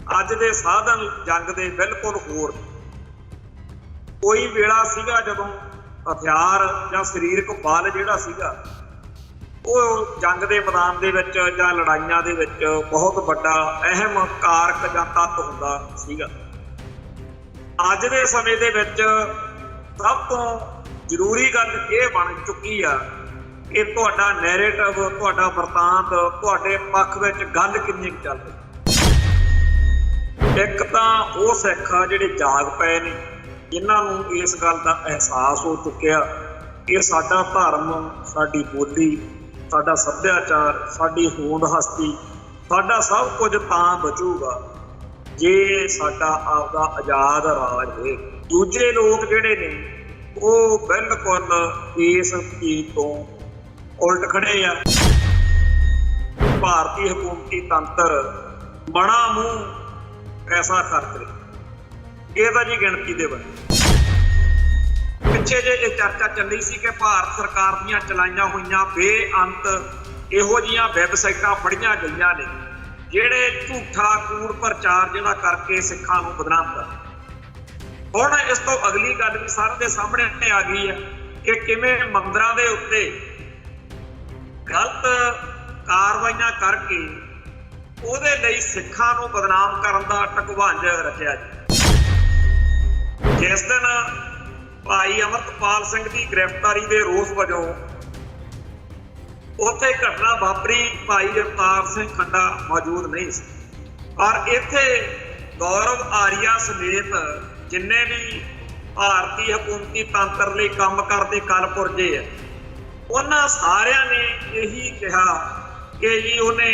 ਅੱਜ ਦੇ ਸਾਧਨ ਜੰਗ ਦੇ ਬਿਲਕੁਲ ਹੋਰ। ਕੋਈ ਵੇਲਾ ਸੀਗਾ ਜਦੋਂ ਹਥਿਆਰ ਜਾਂ ਸਰੀਰਕ ਬਲ ਜਿਹੜਾ ਸੀਗਾ ਉਹ ਜੰਗ ਦੇ ਮੈਦਾਨ ਦੇ ਵਿੱਚ ਜਾਂ ਲੜਾਈਆਂ ਦੇ ਵਿੱਚ ਬਹੁਤ ਵੱਡਾ ਅਹਿਮ ਕਾਰਕ ਜਾਂ ਤੱਤ ਹੁੰਦਾ ਸੀਗਾ। ਅੱਜ ਦੇ ਸਮੇਂ ਦੇ ਵਿੱਚ ਸਭ ਤੋਂ ਜ਼ਰੂਰੀ ਗੱਲ ਇਹ ਬਣ ਚੁੱਕੀ ਆ ਕਿ ਤੁਹਾਡਾ ਨੈਰੇਟਿਵ, ਤੁਹਾਡਾ ਵਰਤਾਂਤ, ਤੁਹਾਡੇ ਪੱਖ ਵਿੱਚ ਗੱਲ ਕਿੰਨੀ ਕੁ ਚੱਲ ਰਹੀ। ਇੱਕ ਤਾਂ ਉਹ ਸਿੱਖ ਆ ਜਿਹੜੇ ਜਾਗ ਪਏ ਨੇ, ਜਿਨ੍ਹਾਂ ਨੂੰ ਇਸ ਗੱਲ ਦਾ ਅਹਿਸਾਸ ਹੋ ਚੁੱਕਿਆ ਕਿ ਸਾਡਾ ਧਰਮ, ਸਾਡੀ ਬੋਲੀ, ਸਾਡਾ ਸੱਭਿਆਚਾਰ, ਸਾਡੀ ਹੋਂਦ ਹਸਤੀ, ਸਾਡਾ ਸਭ ਕੁਝ ਤਾਂ ਬਚੂਗਾ ਜੇ ਸਾਡਾ ਆਪਦਾ ਆਜ਼ਾਦ ਰਾਜ ਹੋਏ। ਦੂਜੇ ਲੋਕ ਜਿਹੜੇ ਨੇ ਉਹ ਬਿਲਕੁਲ ਇਸ ਚੀਜ਼ ਤੋਂ ਉਲਟ ਖੜੇ ਆ। ਭਾਰਤੀ ਹਕੂਮਤੀ ਤੰਤਰ ਬਣਾ ਮੂੰਹ ਪੈਸਾ ਖਰਚ ਰਿਹਾ, ਇਹ ਤਾਂ ਜੀ ਗਿਣਤੀ ਦੇ ਬੰਦੇ। ਪਿੱਛੇ ਜੇ ਇਹ ਚਰਚਾ ਚੱਲੀ ਸੀ ਕਿ ਭਾਰਤ ਸਰਕਾਰ ਦੀਆਂ ਚਲਾਈਆਂ ਹੋਈਆਂ ਬੇਅੰਤ ਇਹੋ ਜਿਹੀਆਂ ਵੈਬਸਾਈਟਾਂ ਫੜੀਆਂ ਗਈਆਂ ਨੇ ਜਿਹੜੇ ਝੂਠਾ ਕੂੜ ਪ੍ਰਚਾਰ ਜਿਹੜਾ ਕਰਕੇ ਸਿੱਖਾਂ ਨੂੰ ਬਦਨਾਮ ਕਰ। ਹੁਣ ਇਸ ਤੋਂ ਅਗਲੀ ਗੱਲ ਵੀ ਸਾਰਿਆਂ ਦੇ ਸਾਹਮਣੇ ਆ ਗਈ ਹੈ ਕਿ ਕਿਵੇਂ ਮੰਦਰਾਂ ਦੇ ਉੱਤੇ ਗਲਤ ਕਾਰਵਾਈਆਂ ਕਰਕੇ ਉਹਦੇ ਲਈ ਸਿੱਖਾਂ ਨੂੰ ਬਦਨਾਮ ਕਰਨ ਦਾ ਢਕਵੰਜ ਰੱਖਿਆ ਜੀ। ਜਿਸ ਦਿਨ ਭਾਈ ਅਮਰਤਪਾਲ ਸਿੰਘ ਦੀ ਗ੍ਰਿਫਤਾਰੀ ਦੇ ਰੋਸ ਵਜੋਂ ਉੱਥੇ ਘਟਨਾ ਵਾਪਰੀ, ਭਾਈ ਅਵਤਾਰ ਸਿੰਘ ਖੰਡਾ ਮੌਜੂਦ ਨਹੀਂ ਸੀ, ਪਰ ਇੱਥੇ ਗੌਰਵ ਆਰੀਆ ਸਮੇਤ ਜਿੰਨੇ ਵੀ ਭਾਰਤੀ ਹਕੂਮਤੀ ਤੰਤਰ ਲਈ ਕੰਮ ਕਰਦੇ ਕਲਪੁਰਜੇ ਆ, ਉਹਨਾਂ ਸਾਰਿਆਂ ਨੇ ਇਹੀ ਕਿਹਾ ਕਿ ਜੀ ਉਹਨੇ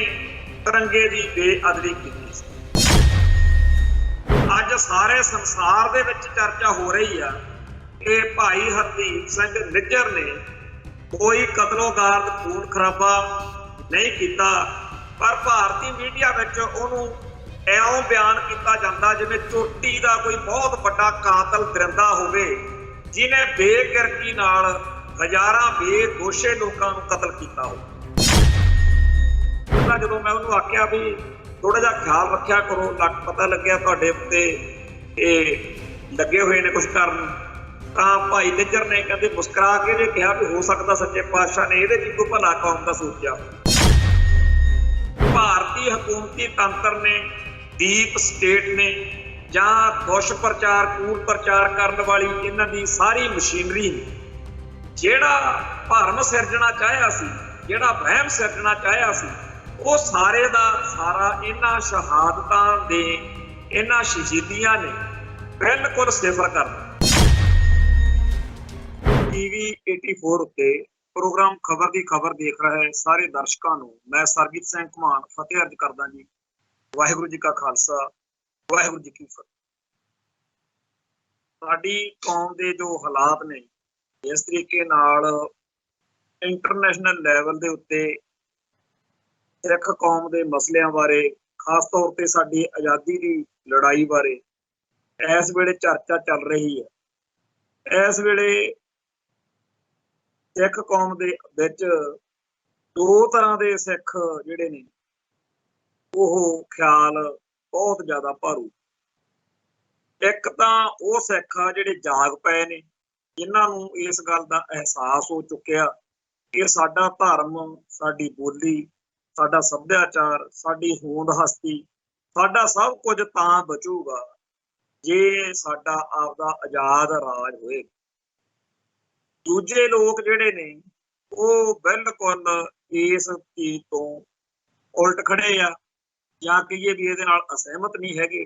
ਤਿਰੰਗੇ ਦੀ ਬੇਅਦਬੀ ਕੀਤੀ ਸੀ। ਅੱਜ ਸਾਰੇ ਸੰਸਾਰ ਦੇ ਵਿੱਚ ਚਰਚਾ ਹੋ ਰਹੀ ਆ ਕਿ ਭਾਈ ਹਰਦੀਪ ਸਿੰਘ ਨਿੱਜਰ ਨੇ ਕੋਈ ਕਤਲੋਗਾਰਦ ਖੂਨ ਖਰਾਬਾ ਨਹੀਂ ਕੀਤਾ, ਪਰ ਭਾਰਤੀ ਮੀਡੀਆ ਵਿੱਚ ਉਹਨੂੰ ਇਉਂ ਬਿਆਨ ਕੀਤਾ ਜਾਂਦਾ ਜਿਵੇਂ ਚੋਟੀ ਦਾ ਕੋਈ ਬਹੁਤ ਵੱਡਾ ਕਾਤਲ ਦਰਿੰਦਾ ਹੋਵੇ ਜਿਹਨੇ ਬੇਗਿਰਕੀ ਨਾਲ ਹਜ਼ਾਰਾਂ ਬੇਦੋਸ਼ੇ ਲੋਕਾਂ ਨੂੰ ਕਤਲ ਕੀਤਾ ਹੋਵੇ। ਜਦੋਂ ਮੈਂ ਉਹਨੂੰ ਆਖਿਆ ਵੀ ਥੋੜਾ ਜਿਹਾ ਖਿਆਲ ਰੱਖਿਆ ਕਰੋ, ਪਤਾ ਲੱਗਿਆ ਤੁਹਾਡੇ ਉੱਤੇ ਇਹ ਲੱਗੇ ਹੋਏ ਨੇ ਕੁਛ ਕਰਨ, ਤਾਂ ਭਾਈ ਨਿੱਜਰ ਨੇ ਕਹਿੰਦੇ ਮੁਸਕਰਾ ਕੇ ਜੇ ਕਿਹਾ ਵੀ ਹੋ ਸਕਦਾ ਸੱਚੇ ਪਾਤਸ਼ਾਹ ਨੇ ਇਹਦੇ ਚ ਕੋਈ ਭਲਾ ਕੌਮ ਦਾ ਸੋਚਿਆ। ਭਾਰਤੀ ਹਕੂਮਤੀ ਤੰਤਰ ਨੇ, ਡੀਪ ਸਟੇਟ ਨੇ, ਜਾਂ ਦੁਸ਼ਪ੍ਰਚਾਰ ਕੂੜ ਪ੍ਰਚਾਰ ਕਰਨ ਵਾਲੀ ਇਹਨਾਂ ਦੀ ਸਾਰੀ ਮਸ਼ੀਨਰੀ ਨੇ ਜਿਹੜਾ ਭਰਮ ਸਿਰਜਣਾ ਚਾਹਿਆ ਸੀ, ਜਿਹੜਾ ਵਹਿਮ ਸਿਰਜਣਾ ਚਾਹਿਆ ਸੀ, ਉਹ ਸਾਰੇ ਦਾ ਸਾਰਾ ਇਹਨਾਂ ਸ਼ਹਾਦਤਾਂ ਦੇ, ਇਹਨਾਂ ਸ਼ਹੀਦੀਆਂ ਨੇ ਬਿਲਕੁਲ ਸਿਫਰ ਕਰ ਦਿੱਤਾ। TV 84 ਉੱਤੇ ਪ੍ਰੋਗਰਾਮ ਖਬਰ ਦੀ ਖਬਰ ਦੇਖ ਰਹੇ ਸਾਰੇ ਦਰਸ਼ਕਾਂ ਨੂੰ ਮੈਂ ਸਰਬਜੀਤ ਸਿੰਘ ਘੁਮਾਣ ਫਤਿਹ ਅਰਜ਼ ਕਰਦਾ ਜੀ। ਵਾਹਿਗੁਰੂ ਜੀ ਕਾ ਖਾਲਸਾ, ਵਾਹਿਗੁਰੂ ਜੀ ਕੀ ਫਤਿਹ। ਸਾਡੀ ਕੌਮ ਦੇ ਜੋ ਹਾਲਾਤ ਨੇ, ਇਸ ਤਰੀਕੇ ਨਾਲ ਇੰਟਰਨੈਸ਼ਨਲ ਲੈਵਲ ਦੇ ਉੱਤੇ ਸਿੱਖ ਕੌਮ ਦੇ ਮਸਲਿਆਂ ਬਾਰੇ, ਖਾਸ ਤੌਰ ਤੇ ਸਾਡੀ ਆਜ਼ਾਦੀ ਦੀ ਲੜਾਈ ਬਾਰੇ ਇਸ ਵੇਲੇ ਚਰਚਾ ਚੱਲ ਰਹੀ ਹੈ। ਇਸ ਵੇਲੇ ਸਿੱਖ ਕੌਮ ਦੇ ਵਿੱਚ ਦੋ ਤਰ੍ਹਾਂ ਦੇ ਸਿੱਖ ਜਿਹੜੇ ਨੇ ਉਹ ਖਿਆਲ ਬਹੁਤ ਜ਼ਿਆਦਾ ਭਾਰੂ। ਇੱਕ ਤਾਂ ਉਹ ਸਿੱਖ ਆ ਜਿਹੜੇ ਜਾਗ ਪਏ ਨੇ, ਜਿਨ੍ਹਾਂ ਨੂੰ ਇਸ ਗੱਲ ਦਾ ਅਹਿਸਾਸ ਹੋ ਚੁੱਕਿਆ ਕਿ ਸਾਡਾ ਧਰਮ, ਸਾਡੀ ਬੋਲੀ, ਸਾਡਾ ਸੱਭਿਆਚਾਰ, ਸਾਡੀ ਹੋਂਦ ਹਸਤੀ, ਸਾਡਾ ਸਭ ਕੁਝ ਤਾਂ ਬਚੂਗਾ ਜੇ ਸਾਡਾ ਆਪਦਾ ਆਜ਼ਾਦ ਰਾਜ ਹੋਏ। ਦੂਜੇ ਲੋਕ ਜਿਹੜੇ ਨੇ ਉਹ ਬਿਲਕੁਲ ਇਸ ਚੀਜ਼ ਤੋਂ ਉਲਟ ਖੜੇ ਆ, ਜਾਂ ਕਹੀਏ ਵੀ ਇਹਦੇ ਨਾਲ ਅਸਹਿਮਤ ਨਹੀਂ ਹੈਗੇ,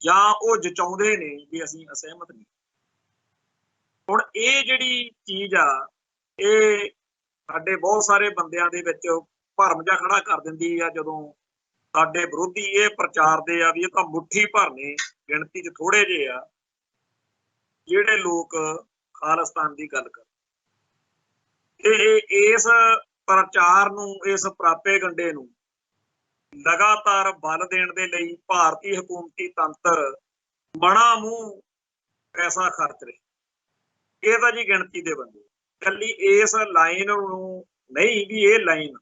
ਜਾਂ ਉਹ ਜਚਾਉਂਦੇ ਨੇ ਵੀ ਅਸੀਂ ਅਸਹਿਮਤ ਨਹੀਂ। ਹੁਣ ਇਹ ਜਿਹੜੀ ਚੀਜ਼ ਆ, ਇਹ ਸਾਡੇ ਬਹੁਤ ਸਾਰੇ ਬੰਦਿਆਂ ਦੇ ਵਿੱਚ ਭਰਮ ਜਿਹਾ ਖੜਾ ਕਰ ਦਿੰਦੀ ਆ ਜਦੋਂ ਸਾਡੇ ਵਿਰੋਧੀ ਇਹ ਪ੍ਰਚਾਰਦੇ ਆ ਵੀ ਇਹ ਤਾਂ ਮੁੱਠੀ ਭਰ ਨੇ, ਗਿਣਤੀ 'ਚ ਥੋੜੇ ਜਿਹੇ ਆ ਜਿਹੜੇ ਲੋਕ ਖਾਲਿਸਤਾਨ ਦੀ ਗੱਲ ਕਰ। ਇਹ ਇਸ ਪ੍ਰਚਾਰ ਨੂੰ, ਇਸ ਪ੍ਰਾਪੇ ਗੰਡੇ ਨੂੰ ਲਗਾਤਾਰ ਬਲ ਦੇਣ ਦੇ ਲਈ ਭਾਰਤੀ ਹਕੂਮਤੀ ਤੰਤਰ ਬਣਾ ਮੂੰਹ ਪੈਸਾ ਖਰਚ ਰਿਹਾ। ਇਹ ਤਾਂ ਜੀ ਗਿਣਤੀ ਦੇ ਬੰਦੇ। ਇਕੱਲੀ ਇਸ ਲਾਈਨ ਨੂੰ ਨਹੀਂ ਵੀ ਇਹ ਲਾਈਨ,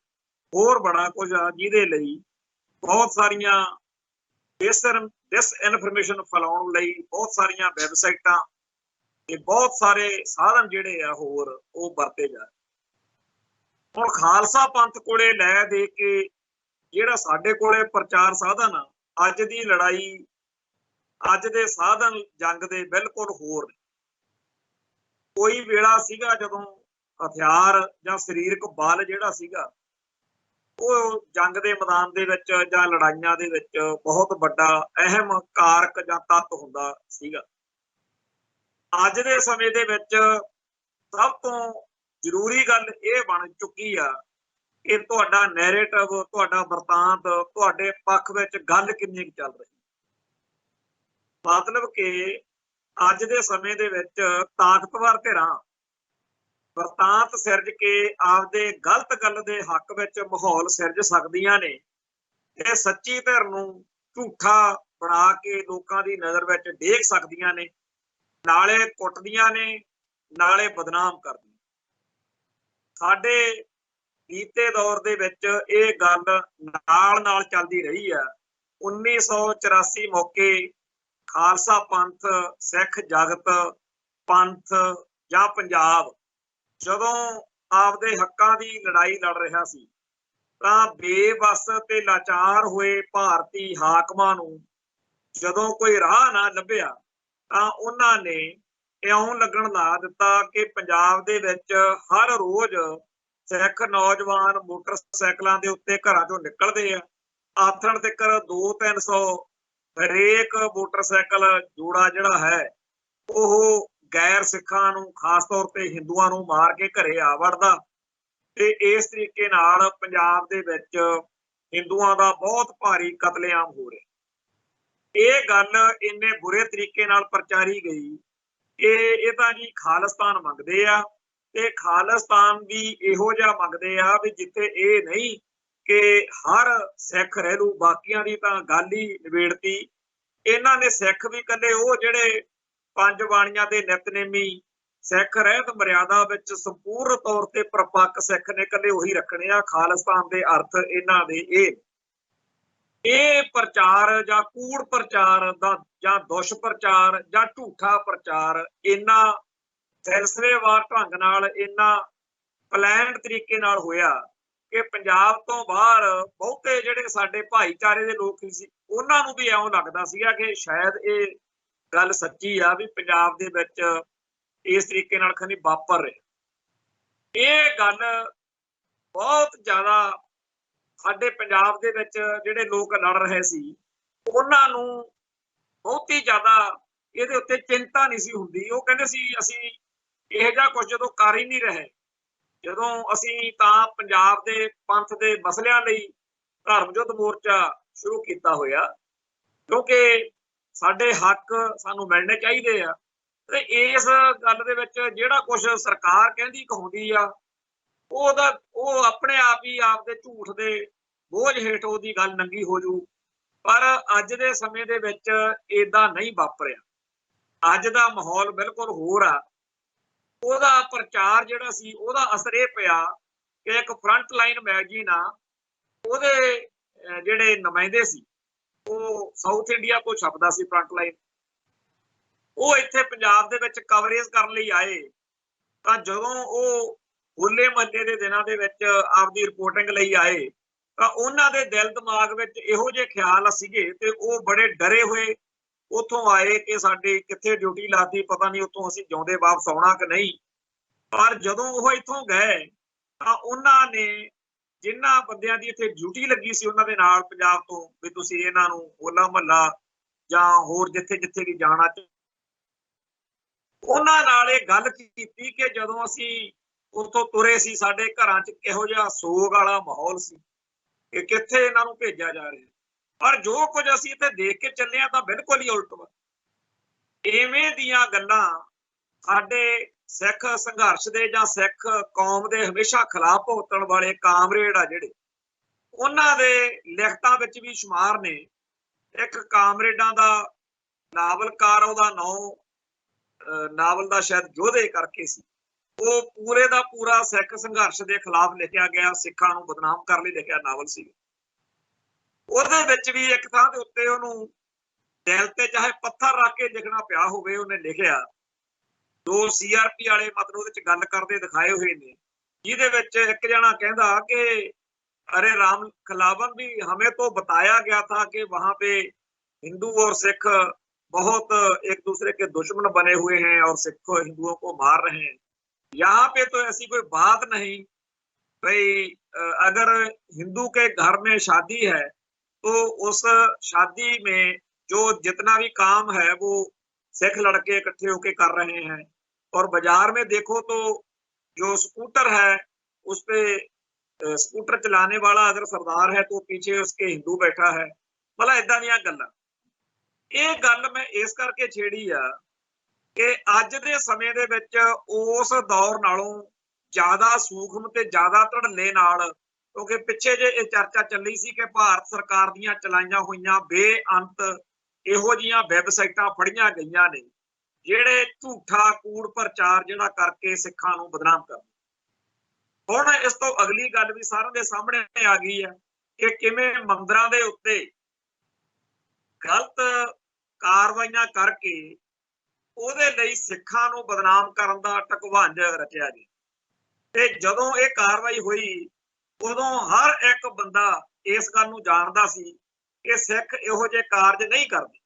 ਹੋਰ ਬੜਾ ਕੁਝ ਆ ਜਿਹਦੇ ਲਈ ਬਹੁਤ ਸਾਰੀਆਂ डिस इनफॉर्मेशन फैलाउण लई बहुत सारिया वैबसाइटां ते बहुत सारे साधन जिहड़े आ होर वो वरते जा। हुण खालसा पंथ कोले लै दे के जिहड़ा साडे कोले प्रचार साधन आ, अज दी लड़ाई अज दे साधन जंग दे बिल्कुल होर ने। कोई वेला सीगा जदों हथियार जां सरीरक बल जिहड़ा सीगा ਉਹ जंग के मैदान दे विच जां लड़ाइयां दे विच बहुत बड़ा अहम कारक जां तत्त हुंदा सीगा। अज दे समय दे विच सब तो जरूरी गल ये बन चुकी आ कि तुहाडा नैरेटिव, तुहाडा वरतांत, तुहाडे पक्ष विच गल किन्नी कुं चल रही। मतलब कि अज दे समय दे विच ताकतवर धिरां वरतांत सिरज के आपदे गलत गल दे हक विच माहौल सिरज सकदियां ने ते सच्ची धिर नूं झूठा बना के लोकां दी नज़र विच डेग सकदियां ने, नाले कुटदियां ने, नाले बदनाम करदियां। साडे बीते दौर दे विच इह गल नाल नाल चलदी रही है। 1984 मौके खालसा पंथ, सिख जगत पंथ जां पंजाब जदों आपदे हक्कां दी लड़ाई लड़ रहा सी तां बेबस ते लाचार होए भारती हाकमां नूं जदों कोई राह ना लभ्या तां उन्हां ने इउं लगण ला दित्ता कि पंजाब दे विच हर रोज सिख नौजवान मोटरसाइकलां दे उत्ते घरां चों निकलदे आ, आथण तिकर 200-300 हरेक मोटरसाइकल जोड़ा जिहड़ा है ਉਹ गैर सिखां नूं खास तौर ते हिंदुआं नूं मार के घरे आ वड़दा ते इस तरीके नाल पंजाब दे विच हिंदुआं दा बहुत भारी कतलेआम हो रहा। ये गल इन्ने बुरे तरीके नाल प्रचारी गई कि ये तां जी खालिस्तान मंगदे आ ते खालिस्तान भी इहो जिहा मंगदे आ भी जिथे ये नहीं कि हर सिख रह लू, बाकियां दी तां गल ही निबेड़ती। इन्हां ने सिख भी कल्ले वो जिहड़े पंज बाणियां दे नितनेमी सिख रहत मर्यादा विच संपूर्ण तौर ते प्रपक्क सिख ने कल्ले उही रखने आ। खालिस्तान दे अर्थ इन्हां दे ਇਹ प्रचार जां कूड़ प्रचार दा जां दुष प्रचार जां झूठा प्रचार इन्ना सिलसिलेवार ढंग नाल इन्ना प्लैंड तरीके नाल होया कि पंजाब तो बाहर बहुते जिहड़े साडे भाईचारे दे लोक सी उन्हां नूं भी इउं लगदा सीगा कि शायद ये गल सच्ची आ भी पंजाब दे विच इस तरीके नाल खनी वापर रहे। ये गल बहुत ज़्यादा साडे पंजाब दे विच जिहड़े लोक लड़ रहे सी उन्हां नूं बहुती ज़्यादा इहदे उत्ते चिंता नहीं सी हुंदी। वो कहंदे सी असीं इहो जिहा कुछ जदों कर ही नहीं रहे, जदों असीं तां पंजाब दे पंथ दे मसलिਆਂ ਲਈ धर्म युद्ध मोर्चा शुरू कीता होया क्योंकि साडे हक सानूं मिलने चाहिए आ ते इस गल दे विच जिहड़ा कुछ सरकार कहंदी कहाउंदी आ ਉਹ अपने आप ही आपदे झूठ दे बोझ हेठ ਉਹਦੀ गल नंगी हो जू। पर अज दे समय दे विच इदां नहीं वापरिया। अज दा माहौल बिल्कुल होर आ। ਉਹਦਾ प्रचार जिहड़ा सी ਉਹਦਾ असर ਇਹ ਪਿਆ कि एक फ्रंट लाइन मैगजीन आ ਉਹਦੇ ਜਿਹੜੇ ਨੁਮਾਇੰਦੇ ਸੀ ਉਹ ਸਾਊਥ ਇੰਡੀਆ ਤੋਂ ਛਪਦਾ ਸੀ फ्रंट लाइन। ਉਹ ਇੱਥੇ ਪੰਜਾਬ ਦੇ ਵਿੱਚ ਕਵਰੇਜ ਕਰਨ ਲਈ ਆਏ ਤਾਂ ਜਦੋਂ ਉਹ ਹੋਲੇ ਮਹੱਲੇ ਦੇ ਦਿਨਾਂ ਦੇ ਵਿੱਚ ਆਪਦੀ ਰਿਪੋਰਟਿੰਗ ਲਈ ਆਏ ਤਾਂ ਉਹਨਾਂ ਦੇ ਦਿਲ ਦਿਮਾਗ ਵਿੱਚ ਇਹੋ ਜਿਹੇ ਖਿਆਲ ਸੀਗੇ ਤੇ ਉਹ ਬੜੇ ਡਰੇ ਹੋਏ ਉੱਥੋਂ ਆਏ ਕਿ ਸਾਡੀ ਕਿੱਥੇ ਡਿਊਟੀ ਲਾਤੀ, ਪਤਾ ਨਹੀਂ ਉੱਥੋਂ ਅਸੀਂ ਜਿਉਂਦੇ ਵਾਪਸ ਆਉਣਾ ਕਿ ਨਹੀਂ। ਪਰ ਜਦੋਂ ਉਹ ਇੱਥੋਂ ਗਏ ਤਾਂ ਉਹਨਾਂ ਨੇ ਜਿਨ੍ਹਾਂ ਬੰਦਿਆਂ ਦੀ ਇੱਥੇ ਡਿਊਟੀ ਲੱਗੀ ਸੀ ਉਹਨਾਂ ਦੇ ਨਾਲ ਪੰਜਾਬ ਤੋਂ ਵੀ ਤੁਸੀਂ ਇਹਨਾਂ ਨੂੰ ਹੋਲਾ ਮਹੱਲਾ ਜਾਂ ਹੋਰ ਜਿੱਥੇ ਜਿੱਥੇ ਵੀ ਜਾਣਾ, ਉਹਨਾਂ ਨਾਲ ਇਹ ਗੱਲ ਕੀਤੀ ਕਿ ਜਦੋਂ ਅਸੀਂ ਉੱਥੋਂ ਤੁਰੇ ਸੀ ਸਾਡੇ ਘਰਾਂ 'ਚ ਕਿਹੋ ਜਿਹਾ ਸੋਗ ਵਾਲਾ ਮਾਹੌਲ ਸੀ ਕਿ ਕਿੱਥੇ ਇਹਨਾਂ ਨੂੰ ਭੇਜਿਆ ਜਾ ਰਿਹਾ। ਪਰ ਜੋ ਕੁਝ ਅਸੀਂ ਇੱਥੇ ਦੇਖ ਕੇ ਚੱਲੇ ਆ ਤਾਂ ਬਿਲਕੁਲ ਹੀ ਉਲਟ ਵਾ। ਇਵੇਂ ਦੀਆਂ ਗੱਲਾਂ ਸਾਡੇ ਸਿੱਖ ਸੰਘਰਸ਼ ਦੇ ਜਾਂ ਸਿੱਖ ਕੌਮ ਦੇ ਹਮੇਸ਼ਾ ਖਿਲਾਫ ਭੁਗਤਣ ਵਾਲੇ ਕਾਮਰੇਡ ਆ ਜਿਹੜੇ ਉਹਨਾਂ ਦੇ ਲਿਖਤਾਂ ਵਿੱਚ ਵੀ ਸ਼ੁਮਾਰ ਨੇ। ਇੱਕ ਕਾਮਰੇਡਾਂ ਦਾ ਨਾਵਲਕਾਰ, ਉਹਦਾ ਨਾਂ ਨਾਵਲ ਦਾ ਸ਼ਾਇਦ ਯੋਧੇ ਕਰਕੇ ਸੀ, ਉਹ ਪੂਰੇ ਦਾ ਪੂਰਾ ਸਿੱਖ ਸੰਘਰਸ਼ ਦੇ ਖਿਲਾਫ ਲਿਖਿਆ ਗਿਆ, ਸਿੱਖਾਂ ਨੂੰ ਬਦਨਾਮ ਕਰਨ ਲਈ ਲਿਖਿਆ ਨਾਵਲ ਸੀ। ਉਹਦੇ ਵਿੱਚ ਵੀ ਇੱਕ ਥਾਂ ਦੇ ਉੱਤੇ ਉਹਨੂੰ ਦਿਲ ਤੇ ਚਾਹੇ ਪੱਥਰ ਰੱਖ ਕੇ ਲਿਖਣਾ ਪਿਆ ਹੋਵੇ, ਉਹਨੇ ਲਿਖਿਆ। ਦੋ CRP ਵਾਲੇ ਮਤਲਬ ਉਹਦੇ ਚ ਗੱਲ ਕਰਦੇ ਦਿਖਾਏ ਹੋਏ ਨੇ, ਜਿਹਦੇ ਵਿੱਚ ਇੱਕ ਜਣਾ ਕਹਿੰਦਾ कि अरे राम खिलावन भी हमें तो बताया गया था कि वहां पे हिंदू और सिख बहुत एक दूसरे के दुश्मन बने हुए हैं और सिख हिंदुओं को मार रहे हैं। यहाँ पे तो ऐसी कोई बात नहीं भाई, अगर हिंदू के घर में शादी है तो उस शादी में जो जितना भी काम है वो सिख लड़के इकट्ठे होके कर रहे हैं। और बाजार में देखो तो जो स्कूटर है उस पे स्कूटर चलाने वाला अगर सरदार है तो पीछे उसके हिंदू बैठा है। मतलब इदा ਦੀਆਂ ਗੱਲਾਂ। ਇਹ ਗੱਲ ਮੈਂ ਇਸ ਕਰਕੇ ਛੇੜੀ ਆ ਕਿ ਅੱਜ ਦੇ ਸਮੇਂ ਦੇ ਵਿੱਚ ਉਸ ਦੌਰ ਨਾਲੋਂ ਜ਼ਿਆਦਾ ਸੂਖਮ ਤੇ ਜ਼ਿਆਦਾ ਧੜੱਲੇ ਨਾਲ, ਕਿਉਂਕਿ ਪਿੱਛੇ ਜੇ ਇਹ ਚਰਚਾ ਚੱਲੀ ਸੀ ਕਿ ਭਾਰਤ ਸਰਕਾਰ ਦੀਆਂ ਚਲਾਈਆਂ ਹੋਈਆਂ ਬੇਅੰਤ ਇਹੋ ਜਿਹੀਆਂ ਵੈਬਸਾਈਟਾਂ ਫੜੀਆਂ ਗਈਆਂ ਨੇ ਜਿਹੜੇ ਝੂਠਾ ਕੂੜ ਪ੍ਰਚਾਰ ਜਿਹੜਾ ਕਰਕੇ ਸਿੱਖਾਂ ਨੂੰ ਬਦਨਾਮ ਕਰਦੇ। ਹੁਣ ਇਸ ਤੋਂ ਅਗਲੀ ਗੱਲ ਵੀ ਸਾਰਿਆਂ ਦੇ ਸਾਹਮਣੇ ਆ ਗਈ ਹੈ ਕਿ ਕਿਵੇਂ ਮੰਦਰਾਂ ਦੇ ਉੱਤੇ ਗਲਤ ਕਾਰਵਾਈਆਂ ਕਰਕੇ ਉਹਦੇ ਲਈ ਸਿੱਖਾਂ ਨੂੰ ਬਦਨਾਮ ਕਰਨ ਦਾ ਢਕਵੰਜ ਰਚਿਆ ਗਿਆ। ਤੇ ਜਦੋਂ ਇਹ ਕਾਰਵਾਈ ਹੋਈ ਉਦੋਂ ਹਰ ਇੱਕ ਬੰਦਾ ਇਸ ਗੱਲ ਨੂੰ ਜਾਣਦਾ ਸੀ ਕਿ ਸਿੱਖ ਇਹੋ ਜਿਹੇ ਕਾਰਜ ਨਹੀਂ ਕਰਦੇ,